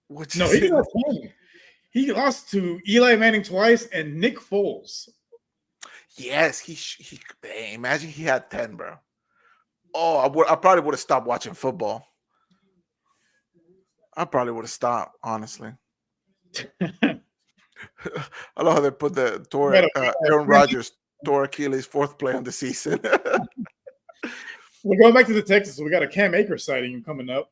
[SPEAKER 2] he lost 10. He lost to Eli Manning twice and Nick Foles.
[SPEAKER 1] Yes, he imagine he had 10, bro. Oh, I probably would have stopped watching football. I probably would have stopped, honestly. I love how they put the Aaron Rodgers tore Achilles 4th play on the season.
[SPEAKER 2] We're going back to the Texans. So we got a Cam Akers sighting coming up.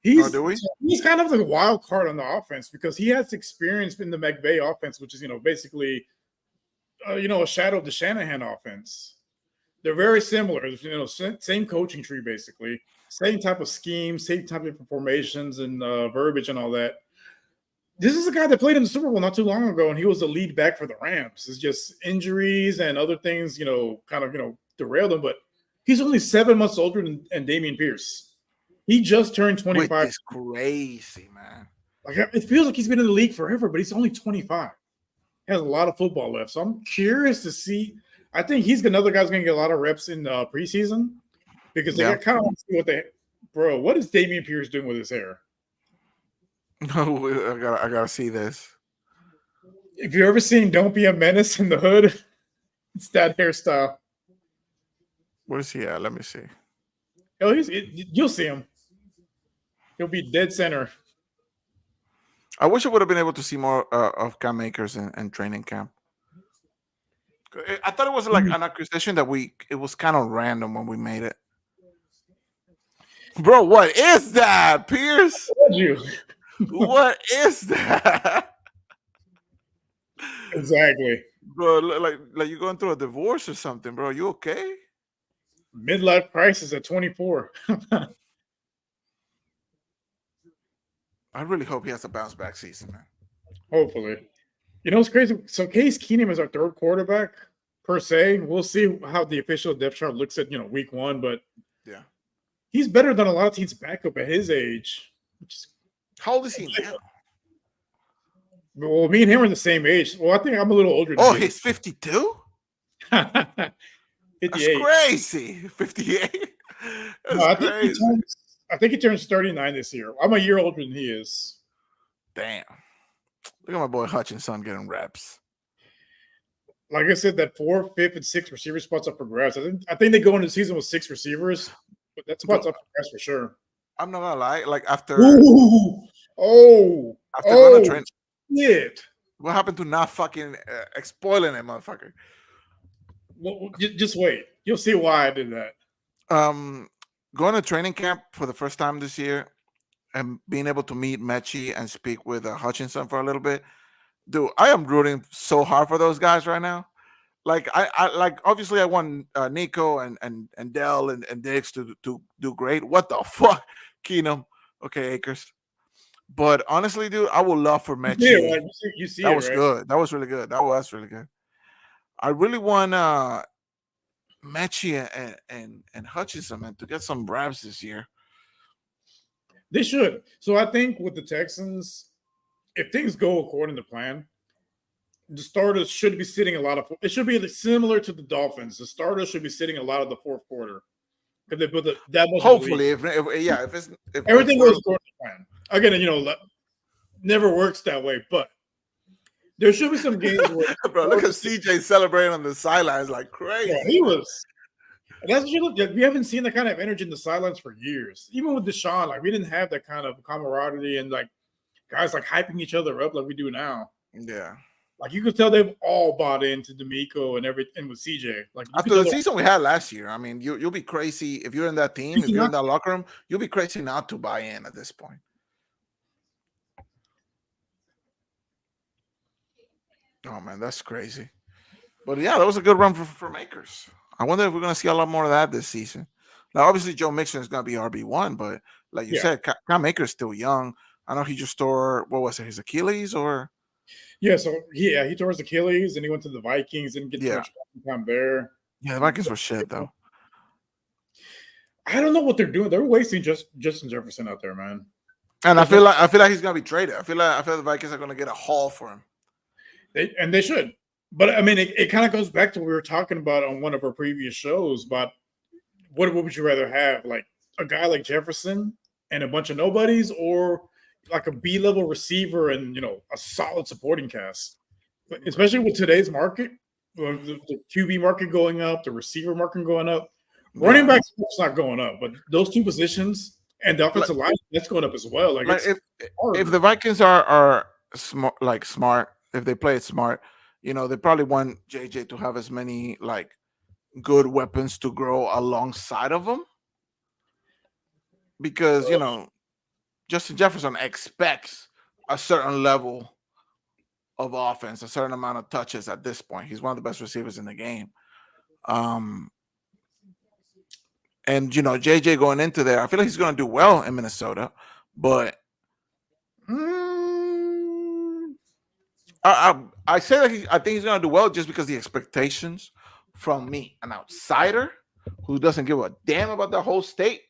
[SPEAKER 2] He's kind of like a wild card on the offense because he has experience in the McVay offense, which is basically a shadow of the Shanahan offense. They're very similar. Same coaching tree, basically. Same type of scheme, same type of formations and verbiage and all that. This is a guy that played in the Super Bowl not too long ago, and he was the lead back for the Rams. It's just injuries and other things, kind of, derailed him. But he's only 7 months older than Dameon Pierce. He just turned 25.
[SPEAKER 1] Which is crazy, man.
[SPEAKER 2] Like it feels like he's been in the league forever, but he's only 25. He has a lot of football left. So I'm curious to see. I think he's another guy's going to get a lot of reps in preseason because they kind of want to see what is Dameon Pierce doing with his hair?
[SPEAKER 1] No, I gotta see this.
[SPEAKER 2] If you've ever seen "Don't Be a Menace" in the Hood, it's that hairstyle.
[SPEAKER 1] Where's he at? Let me see.
[SPEAKER 2] Oh, you'll see him. He'll be dead center.
[SPEAKER 1] I wish I would have been able to see more of Cam Akers in training camp. I thought it was like an acquisition that it was kind of random when we made it. Bro, what is that, Pierce?
[SPEAKER 2] Told you.
[SPEAKER 1] What is that?
[SPEAKER 2] Exactly.
[SPEAKER 1] Bro, like you're going through a divorce or something, bro. You okay?
[SPEAKER 2] Midlife crisis at 24.
[SPEAKER 1] I really hope he has a bounce back season, man.
[SPEAKER 2] Hopefully. You know what's crazy? So Case Keenum is our third quarterback per se. We'll see how the official depth chart looks at week 1, but
[SPEAKER 1] yeah,
[SPEAKER 2] he's better than a lot of teams' backup at his age.
[SPEAKER 1] How old is he now?
[SPEAKER 2] Well, me and him are the same age. Well, I think I'm a little older than him.
[SPEAKER 1] He's 52?
[SPEAKER 2] 58.
[SPEAKER 1] That's crazy. 58? That's
[SPEAKER 2] No,
[SPEAKER 1] crazy.
[SPEAKER 2] I think he turns 39 this year. I'm a year older than he is.
[SPEAKER 1] Damn. Look at my boy Hutchinson getting reps.
[SPEAKER 2] Like I said, that 4th, 5th, and 6th receiver spots up for grabs. I think they go into the season with 6 receivers, but that spot's up for grabs for sure.
[SPEAKER 1] I'm not gonna lie. Like after
[SPEAKER 2] going to train, shit.
[SPEAKER 1] What happened to not fucking spoiling it, motherfucker?
[SPEAKER 2] Well, just wait. You'll see why I did that.
[SPEAKER 1] Going to training camp for the first time this year and being able to meet Mechie and speak with Hutchinson for a little bit, dude, I am rooting so hard for those guys right now. Like I like obviously I want Nico and Dell and Diggs to do great. What the fuck, Keenum? Okay, Akers. But honestly, dude, I would love for Mechie.
[SPEAKER 2] Yeah, right. You see
[SPEAKER 1] that
[SPEAKER 2] it,
[SPEAKER 1] was
[SPEAKER 2] right?
[SPEAKER 1] good. That was really good. That was really good. I really want Mechie and Hutchinson, man, to get some reps this year.
[SPEAKER 2] They should. So I think with the Texans, if things go according to plan, the starters should be sitting a lot of. It should be similar to the Dolphins. The starters should be sitting a lot of the fourth quarter because they put that much.
[SPEAKER 1] Hopefully, if
[SPEAKER 2] everything goes according to plan. Again, never works that way, but there should be some games where.
[SPEAKER 1] Bro, look at CJ celebrating on the sidelines like crazy.
[SPEAKER 2] Yeah, he was. That's what you look at. We haven't seen that kind of energy in the sidelines for years. Even with Deshaun, like we didn't have that kind of camaraderie and like guys like hyping each other up like we do now.
[SPEAKER 1] Yeah.
[SPEAKER 2] Like you could tell they've all bought into D'Amico and everything with CJ. Like
[SPEAKER 1] after the season we had last year, I mean, you'll be crazy if you're in that team, if you're in that locker room, you'll be crazy not to buy in at this point. Oh man, that's crazy. But yeah, that was a good run for Makers. I wonder if we're gonna see a lot more of that this season. Now, obviously, Joe Mixon is gonna be RB1, but like you said, Cam Akers still young. I know he just tore his Achilles or.
[SPEAKER 2] Yeah, so he tore his Achilles and he went to the Vikings, didn't get too much time there.
[SPEAKER 1] Yeah, the Vikings were shit though.
[SPEAKER 2] I don't know what they're doing. They're wasting Justin Jefferson out there, man.
[SPEAKER 1] And I feel like he's gonna be traded. I feel like the Vikings are gonna get a haul for him.
[SPEAKER 2] They should. But I mean, it kind of goes back to what we were talking about on one of our previous shows. But what would you rather have, like a guy like Jefferson and a bunch of nobodies, or like a B-level receiver and a solid supporting cast? But especially with today's market, the QB market going up, the receiver market going up, running back is not going up, but those two positions and the offensive line that's going up as well. Like
[SPEAKER 1] if the Vikings are smart, if they play it smart. They probably want JJ to have as many like good weapons to grow alongside of him because Justin Jefferson expects a certain level of offense, a certain amount of touches at this point. He's one of the best receivers in the game. And JJ going into there, I feel like he's going to do well in Minnesota, but I say that I think he's going to do well just because the expectations from me, an outsider who doesn't give a damn about the whole state,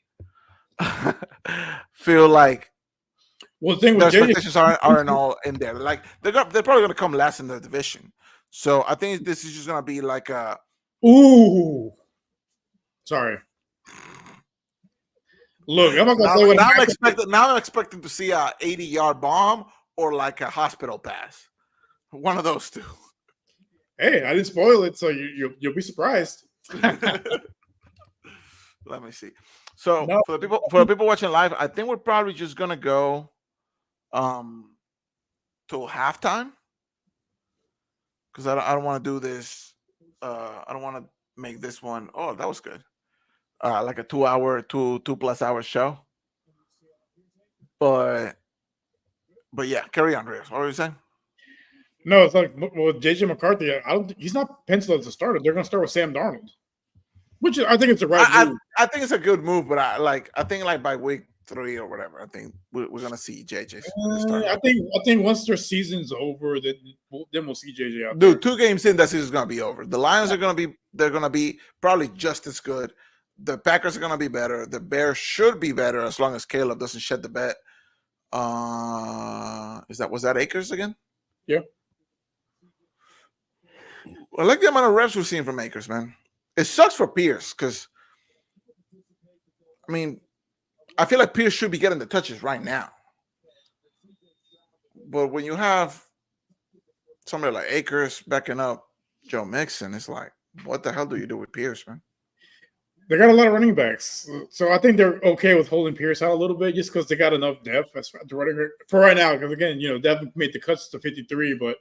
[SPEAKER 1] feel like the expectations aren't all in there. Like they're probably going to come last in the division. So I think this is just going to be like a.
[SPEAKER 2] Ooh. Sorry. Look, I'm not going to say
[SPEAKER 1] now I'm expecting to see a 80-yard bomb or like a hospital pass. One of those two.
[SPEAKER 2] Hey, I didn't spoil it, so you'll be surprised.
[SPEAKER 1] Let me see. So
[SPEAKER 2] No,
[SPEAKER 1] for the people watching live, I think we're probably just gonna go um till halftime because I don't want to do this. I don't want to make this one. Oh, that was good. Like a 2 hour, two plus hour show. But yeah, carry on, Rios. What were you saying?
[SPEAKER 2] no, it's like with JJ McCarthy. I don't. He's not penciled as a starter. They're going to start with Sam Darnold, which I think it's the right
[SPEAKER 1] I,
[SPEAKER 2] move.
[SPEAKER 1] I I think it's a good move, but I think like by week 3 or whatever, I think we're gonna see JJ's in the starting.
[SPEAKER 2] I think once their season's over, then we'll see JJ out
[SPEAKER 1] Dude,
[SPEAKER 2] there.
[SPEAKER 1] 2 games in, that season's gonna be over. The Lions are gonna be probably just as good. The Packers are gonna be better. The Bears should be better as long as Caleb doesn't shed the bet. Was that Akers again?
[SPEAKER 2] Yeah.
[SPEAKER 1] I like the amount of reps we're seeing from Akers, man. It sucks for Pierce because I mean, I feel like Pierce should be getting the touches right now. But when you have somebody like Akers backing up Joe Mixon, it's like, what the hell do you do with Pierce, man?
[SPEAKER 2] They got a lot of running backs, so I think they're okay with holding Pierce out a little bit, just because they got enough depth as far as running for right now. Because again, Devin made the cuts to 53, but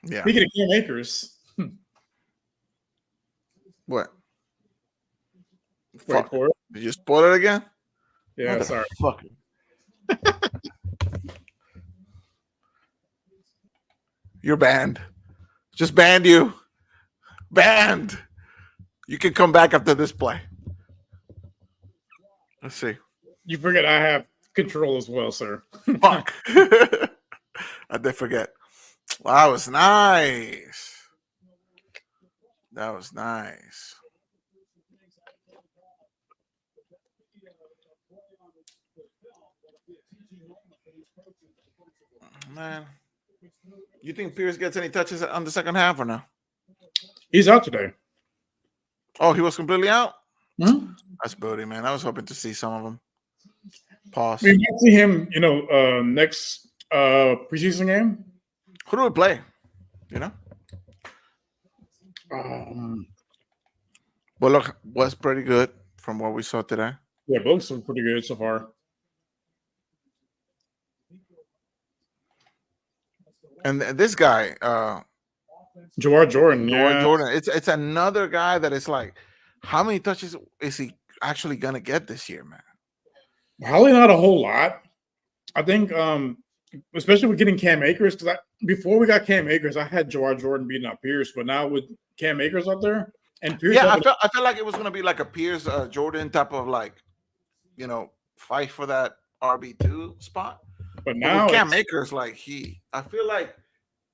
[SPEAKER 1] Yeah.
[SPEAKER 2] speaking of Cam Akers,
[SPEAKER 1] What?
[SPEAKER 2] wait
[SPEAKER 1] Fuck.
[SPEAKER 2] for it.
[SPEAKER 1] Did you spoil it again?
[SPEAKER 2] Yeah, sorry.
[SPEAKER 1] Fuck. You're banned. Just banned you. Banned. You can come back after this play. Let's see.
[SPEAKER 2] You forget I have control as well, sir.
[SPEAKER 1] Fuck. I did forget. Well, that was nice. That was nice. Man. You think Pierce gets any touches on the second half or no?
[SPEAKER 2] He's out today.
[SPEAKER 1] Oh, he was completely out?
[SPEAKER 2] Hmm?
[SPEAKER 1] That's booty, man. I was hoping to see some of them. Pause.
[SPEAKER 2] We might see him, next preseason game.
[SPEAKER 1] Who do we play? You know? Bullock was pretty good from what we saw today.
[SPEAKER 2] Yeah, both are pretty good so far.
[SPEAKER 1] And this guy,
[SPEAKER 2] Jawar Jordan, yeah.
[SPEAKER 1] Jordan, it's another guy that is like, how many touches is he actually gonna get this year, man?
[SPEAKER 2] Probably not a whole lot. I think, especially with getting Cam Akers, because before we got Cam Akers, I had Jawar Jordan beating out Pierce, but now with Cam Akers out there, and Pierce,
[SPEAKER 1] Yeah, I felt like it was gonna be like a Pierce Jordan type of like, fight for that RB2 spot.
[SPEAKER 2] but
[SPEAKER 1] But
[SPEAKER 2] now
[SPEAKER 1] with Cam Akers, like I feel like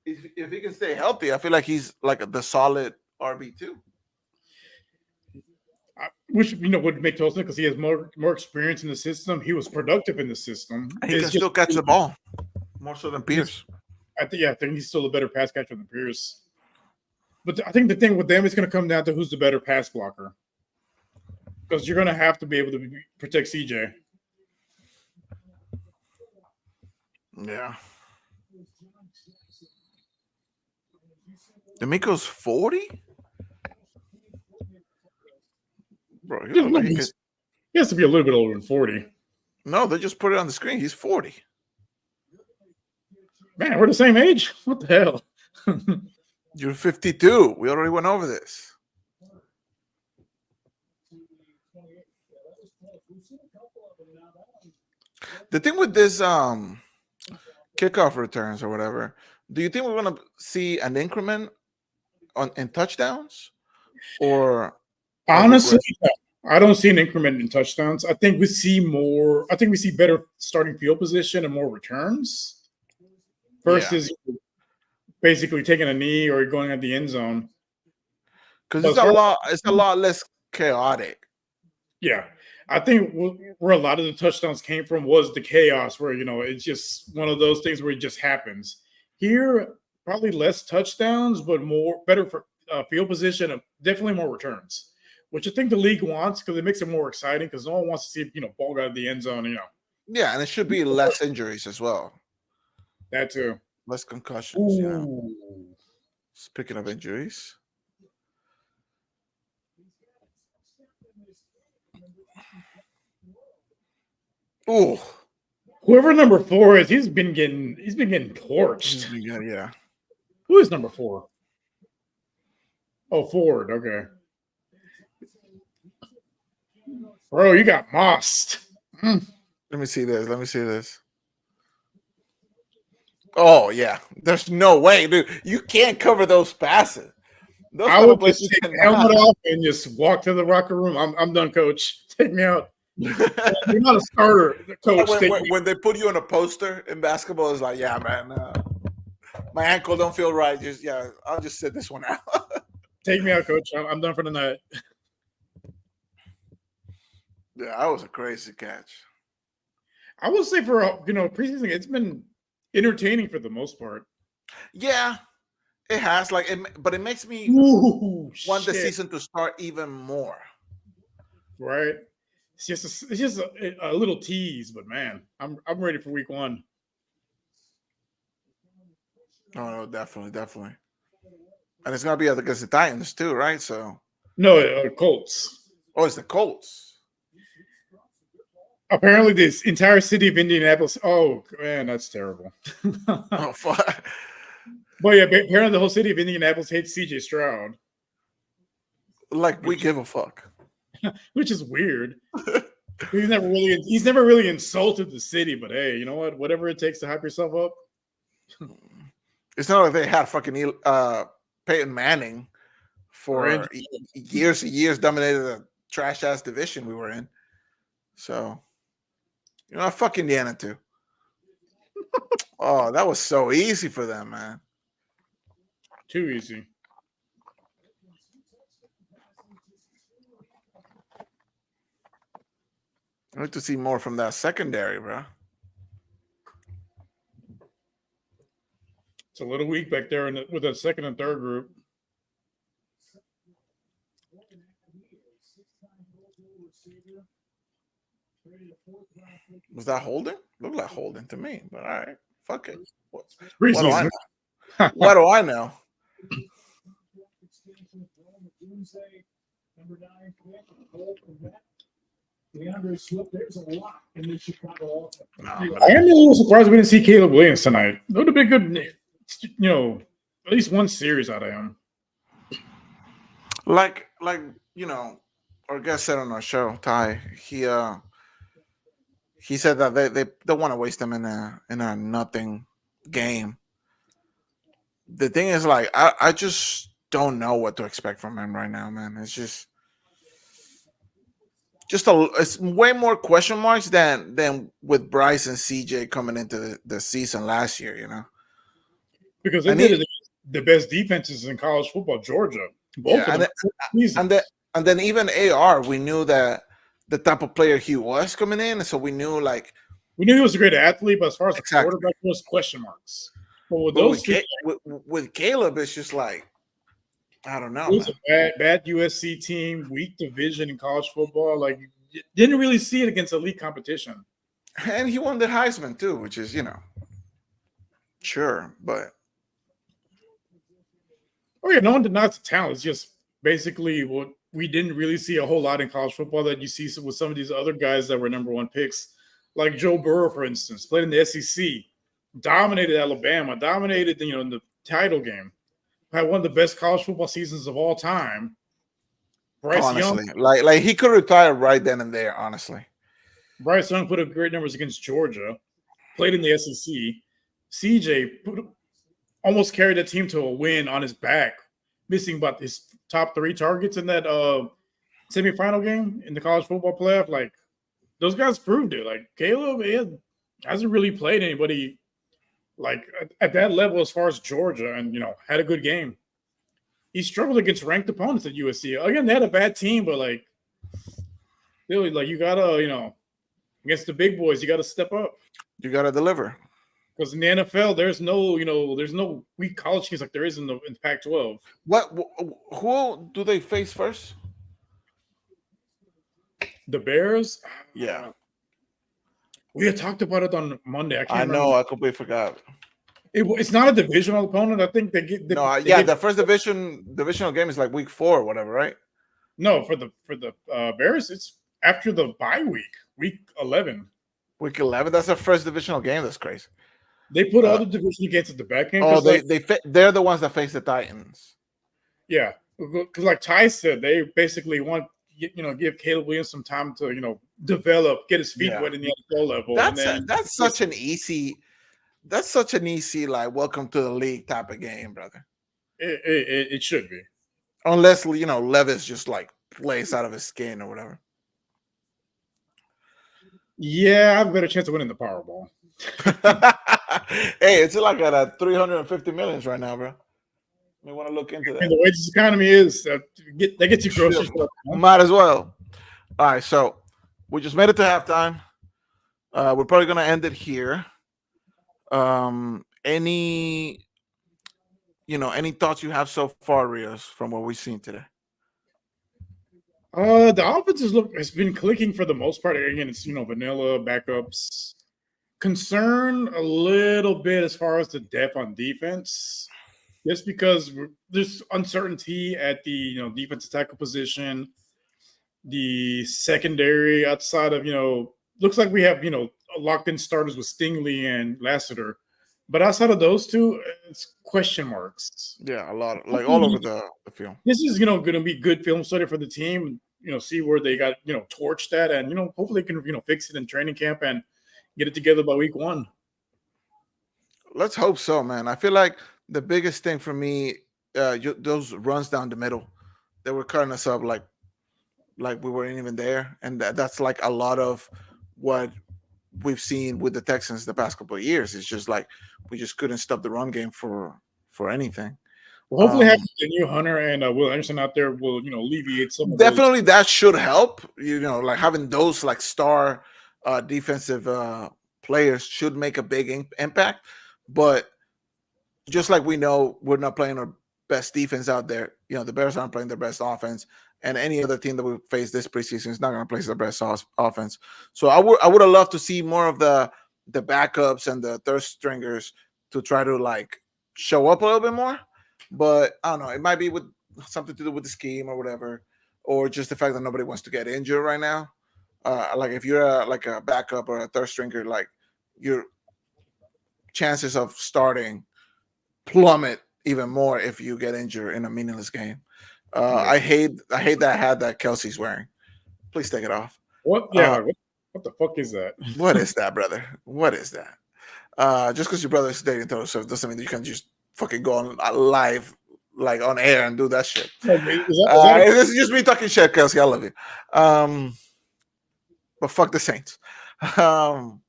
[SPEAKER 1] if he can stay healthy, I feel like he's like the solid RB2.
[SPEAKER 2] which would make total sense because he has more experience in the system. He was productive in the system.
[SPEAKER 1] He can still catch the ball more so than Pierce.
[SPEAKER 2] I think he's still a better pass catcher than Pierce. But I think the thing with them is going to come down to who's the better pass blocker, because you're going to have to be able to protect CJ.
[SPEAKER 1] Yeah. D'Amico's 40? Bro,
[SPEAKER 2] He has to be a little bit older than 40.
[SPEAKER 1] No, they just put it on the screen. He's 40.
[SPEAKER 2] Man, we're the same age? What the hell?
[SPEAKER 1] You're 52. We already went over this. The thing with this kickoff returns or whatever, do you think we're going to see an increment in touchdowns? Or
[SPEAKER 2] honestly, I don't see an increment in touchdowns. I think we see better starting field position and more returns versus basically taking a knee or going at the end zone.
[SPEAKER 1] Because it's a lot less chaotic.
[SPEAKER 2] Yeah. I think where a lot of the touchdowns came from was the chaos where, it's just one of those things where it just happens. Here, probably less touchdowns, but better for field position and definitely more returns, which I think the league wants because it makes it more exciting because no one wants to see, ball go out of the end zone,
[SPEAKER 1] Yeah, and it should be less injuries as well.
[SPEAKER 2] That too.
[SPEAKER 1] Less concussions, Speaking of injuries. Ooh.
[SPEAKER 2] Whoever number 4 is, he's been getting torched.
[SPEAKER 1] Yeah.
[SPEAKER 2] Who is number 4? Oh, Ford. Okay. Bro, you got mossed.
[SPEAKER 1] Let me see this. Oh yeah. There's no way, dude. You can't cover those passes. Those
[SPEAKER 2] I
[SPEAKER 1] type
[SPEAKER 2] would
[SPEAKER 1] of plays
[SPEAKER 2] just
[SPEAKER 1] you
[SPEAKER 2] take the
[SPEAKER 1] cannot.
[SPEAKER 2] helmet off and just walk to the locker room. I'm done, coach. Take me out. You're not a starter, coach.
[SPEAKER 1] when they put you on a poster in basketball, it's like, yeah, man, my ankle don't feel right. I'll just sit this one out.
[SPEAKER 2] Take me out, coach. I'm done for the night.
[SPEAKER 1] Yeah, that was a crazy catch.
[SPEAKER 2] I will say for preseason, it's been entertaining for the most part.
[SPEAKER 1] Yeah, it has but it makes me want the season to start even more.
[SPEAKER 2] Right. It's just a little tease, but man, I'm ready for week 1.
[SPEAKER 1] Oh, no, definitely. And it's gonna be against the Titans too, right? So
[SPEAKER 2] no, Colts.
[SPEAKER 1] Oh, it's the Colts.
[SPEAKER 2] Apparently, this entire city of Indianapolis. Oh man, that's terrible.
[SPEAKER 1] Oh fuck.
[SPEAKER 2] But yeah, apparently the whole city of Indianapolis hates CJ Stroud.
[SPEAKER 1] Like we give a fuck.
[SPEAKER 2] Which is weird. He's never really insulted the city, but hey, you know what? Whatever it takes to hype yourself up.
[SPEAKER 1] It's not like they had fucking Peyton Manning for years and years, dominated a trash ass division we were in. So, fuck Indiana too. Oh, that was so easy for them, man.
[SPEAKER 2] Too easy.
[SPEAKER 1] I need to see more from that secondary, bro.
[SPEAKER 2] It's a little weak back there with the second and third group.
[SPEAKER 1] Was that holding? Looked like holding to me, but all right. Fuck it. What
[SPEAKER 2] do
[SPEAKER 1] I know? What do I know?
[SPEAKER 2] I am a little surprised we didn't see Caleb Williams tonight. That would have been good, at least one series out of him.
[SPEAKER 1] Like our guest said on our show, Ty, he said that they don't want to waste them in a nothing game. The thing is, like, I just don't know what to expect from him right now, man. It's just it's way more question marks than with Bryce and CJ coming into the season last year,
[SPEAKER 2] because they did the best defenses in college football, Georgia. Both of them.
[SPEAKER 1] And then even AR, we knew that the type of player he was coming in, so we knew
[SPEAKER 2] he was a great athlete, but as far as the quarterback was, question marks. But
[SPEAKER 1] with Caleb, it's just like, I don't know.
[SPEAKER 2] It was a bad USC team, weak division in college football. Like, didn't really see it against elite competition.
[SPEAKER 1] And he won the Heisman too, which is, sure, but.
[SPEAKER 2] Oh yeah, no one denies the talent. It's just basically what we didn't really see a whole lot in college football that you see with some of these other guys that were number 1 picks, like Joe Burrow, for instance, played in the SEC, dominated Alabama, dominated in the title game. Had one of the best college football seasons of all time.
[SPEAKER 1] Bryce Young, like he could retire right then and there. Honestly,
[SPEAKER 2] Bryce Young put up great numbers against Georgia. Played in the SEC. CJ almost carried the team to a win on his back, missing about his top 3 targets in that semifinal game in the college football playoff. Like, those guys proved it. Like, Caleb hasn't really played anybody like at that level as far as Georgia, and had a good game. He struggled against ranked opponents at USC. Again, they had a bad team, but like, really, like, you gotta, against the big boys, you gotta step up.
[SPEAKER 1] You gotta deliver.
[SPEAKER 2] Because in the NFL, there's no weak college teams like there is in the Pac-12.
[SPEAKER 1] Who do they face first?
[SPEAKER 2] The Bears.
[SPEAKER 1] Yeah.
[SPEAKER 2] We had talked about it on Monday.
[SPEAKER 1] I know. I completely forgot.
[SPEAKER 2] It's not a divisional opponent. I think they get.
[SPEAKER 1] The first divisional game is like week 4 or whatever, right?
[SPEAKER 2] No, for the Bears, it's after the bye week, week 11.
[SPEAKER 1] Week 11. That's our first divisional game. That's crazy.
[SPEAKER 2] They put all
[SPEAKER 1] Uh,
[SPEAKER 2] the division games at the back end
[SPEAKER 1] oh,
[SPEAKER 2] because, like,
[SPEAKER 1] they're the ones that face the Titans.
[SPEAKER 2] yeah, because like Ty said, they basically want give Caleb Williams some time to develop, get his feet
[SPEAKER 1] Yeah,
[SPEAKER 2] wet in the NFL level, and then
[SPEAKER 1] that's such an easy like welcome to the league type of game, brother.
[SPEAKER 2] it should be.
[SPEAKER 1] Unless Levis just like plays out of his skin or whatever.
[SPEAKER 2] Yeah, I have a better chance of winning the Powerball.
[SPEAKER 1] Hey, it's like at 350 millions right now, bro. We want to look into
[SPEAKER 2] And
[SPEAKER 1] that.
[SPEAKER 2] the way this economy is, that gets you groceries.
[SPEAKER 1] Shit, might as well. All right, so we just made it to halftime. We're probably gonna end it here. Any thoughts you have so far, Rios, from what we've seen today?
[SPEAKER 2] The offense has been clicking for the most part. Again, it's vanilla backups. Concern a little bit as far as the depth on defense, just because there's uncertainty at the defensive tackle position, the secondary outside of looks like we have locked in starters with Stingley and Lassiter, but outside of those two, it's question marks.
[SPEAKER 1] Yeah, a lot, like all over the field.
[SPEAKER 2] This is going to be good film study for the team. See where they got torched at, and hopefully they can fix it in training camp and get it together by week 1.
[SPEAKER 1] Let's hope so, man. I feel like the biggest thing for me, those runs down the middle, they were cutting us up like we weren't even there, and that's like a lot of what we've seen with the Texans the past couple of years. It's just like we just couldn't stop the run game for anything.
[SPEAKER 2] Well, hopefully, having the new Hunter and Will Anderson out there will alleviate some of
[SPEAKER 1] definitely those. That should help. Like having those like star defensive players should make a big impact. But just like we know, we're not playing our best defense out there. The Bears aren't playing their best offense, and any other team that we face this preseason is not going to play their best offense. So I would have loved to see more of the backups and the third stringers to try to like show up a little bit more. But I don't know. It might be with something to do with the scheme or whatever, or just the fact that nobody wants to get injured right now. Like if you're like a backup or a third stringer, like your chances of starting plummet even more if you get injured in a meaningless game. I hate that hat that Kelsey's wearing. Please take it off.
[SPEAKER 2] What? Yeah. What the fuck is that?
[SPEAKER 1] What is that, brother? What is that? Just because your brother is dating Taylor Swift doesn't mean that you can just fucking go on live, like on air, and do that shit. This is just me talking shit, Kelsey. I love you. But fuck the Saints. Well,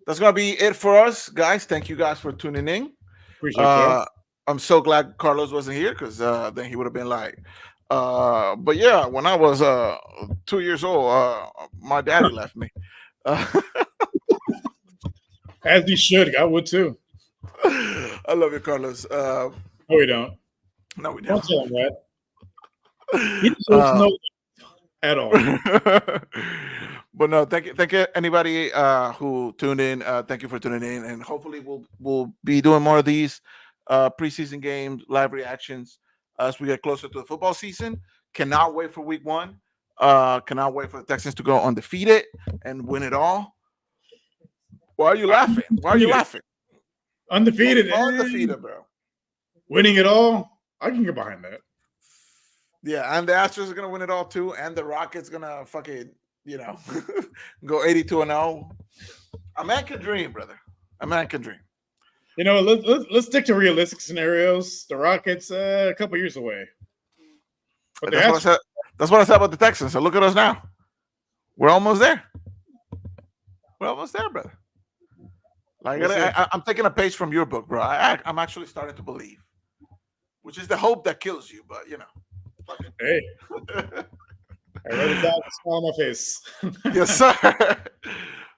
[SPEAKER 1] that's gonna be it for us, guys. Thank you guys for tuning in.
[SPEAKER 2] Appreciate that.
[SPEAKER 1] I'm so glad Carlos wasn't here because then he would have been like, but yeah, when I was 2 years old, my daddy left me.
[SPEAKER 2] As he should. I would too.
[SPEAKER 1] I love you, Carlos.
[SPEAKER 2] No, we don't.
[SPEAKER 1] No, we don't.
[SPEAKER 2] Don't tell him that. He doesn't know at all.
[SPEAKER 1] But no, thank you anybody who tuned in. Thank you for tuning in, and hopefully we'll be doing more of these preseason games, live reactions as we get closer to the football season. Cannot wait for week 1. Cannot wait for the Texans to go undefeated and win it all. Why are you laughing? Why are you laughing?
[SPEAKER 2] Undefeated.
[SPEAKER 1] Undefeated, bro.
[SPEAKER 2] Winning it all. I can get behind that.
[SPEAKER 1] Yeah, and the Astros are gonna win it all too, and the Rockets gonna fucking go 82-0. A man can dream, brother. A man can dream.
[SPEAKER 2] Let's stick to realistic scenarios. The Rockets, a couple years away.
[SPEAKER 1] But that's what I said about the Texans. So look at us now. We're almost there. We're almost there, brother. Like I'm taking a page from your book, bro. I'm actually starting to believe, which is the hope that kills you. But
[SPEAKER 2] hey, I wrote it down. Smile on my face.
[SPEAKER 1] Yes, sir.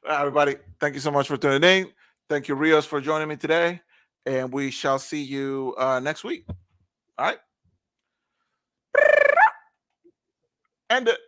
[SPEAKER 1] Everybody, thank you so much for tuning in. Thank you, Rios, for joining me today, and we shall see you next week. All right, end it.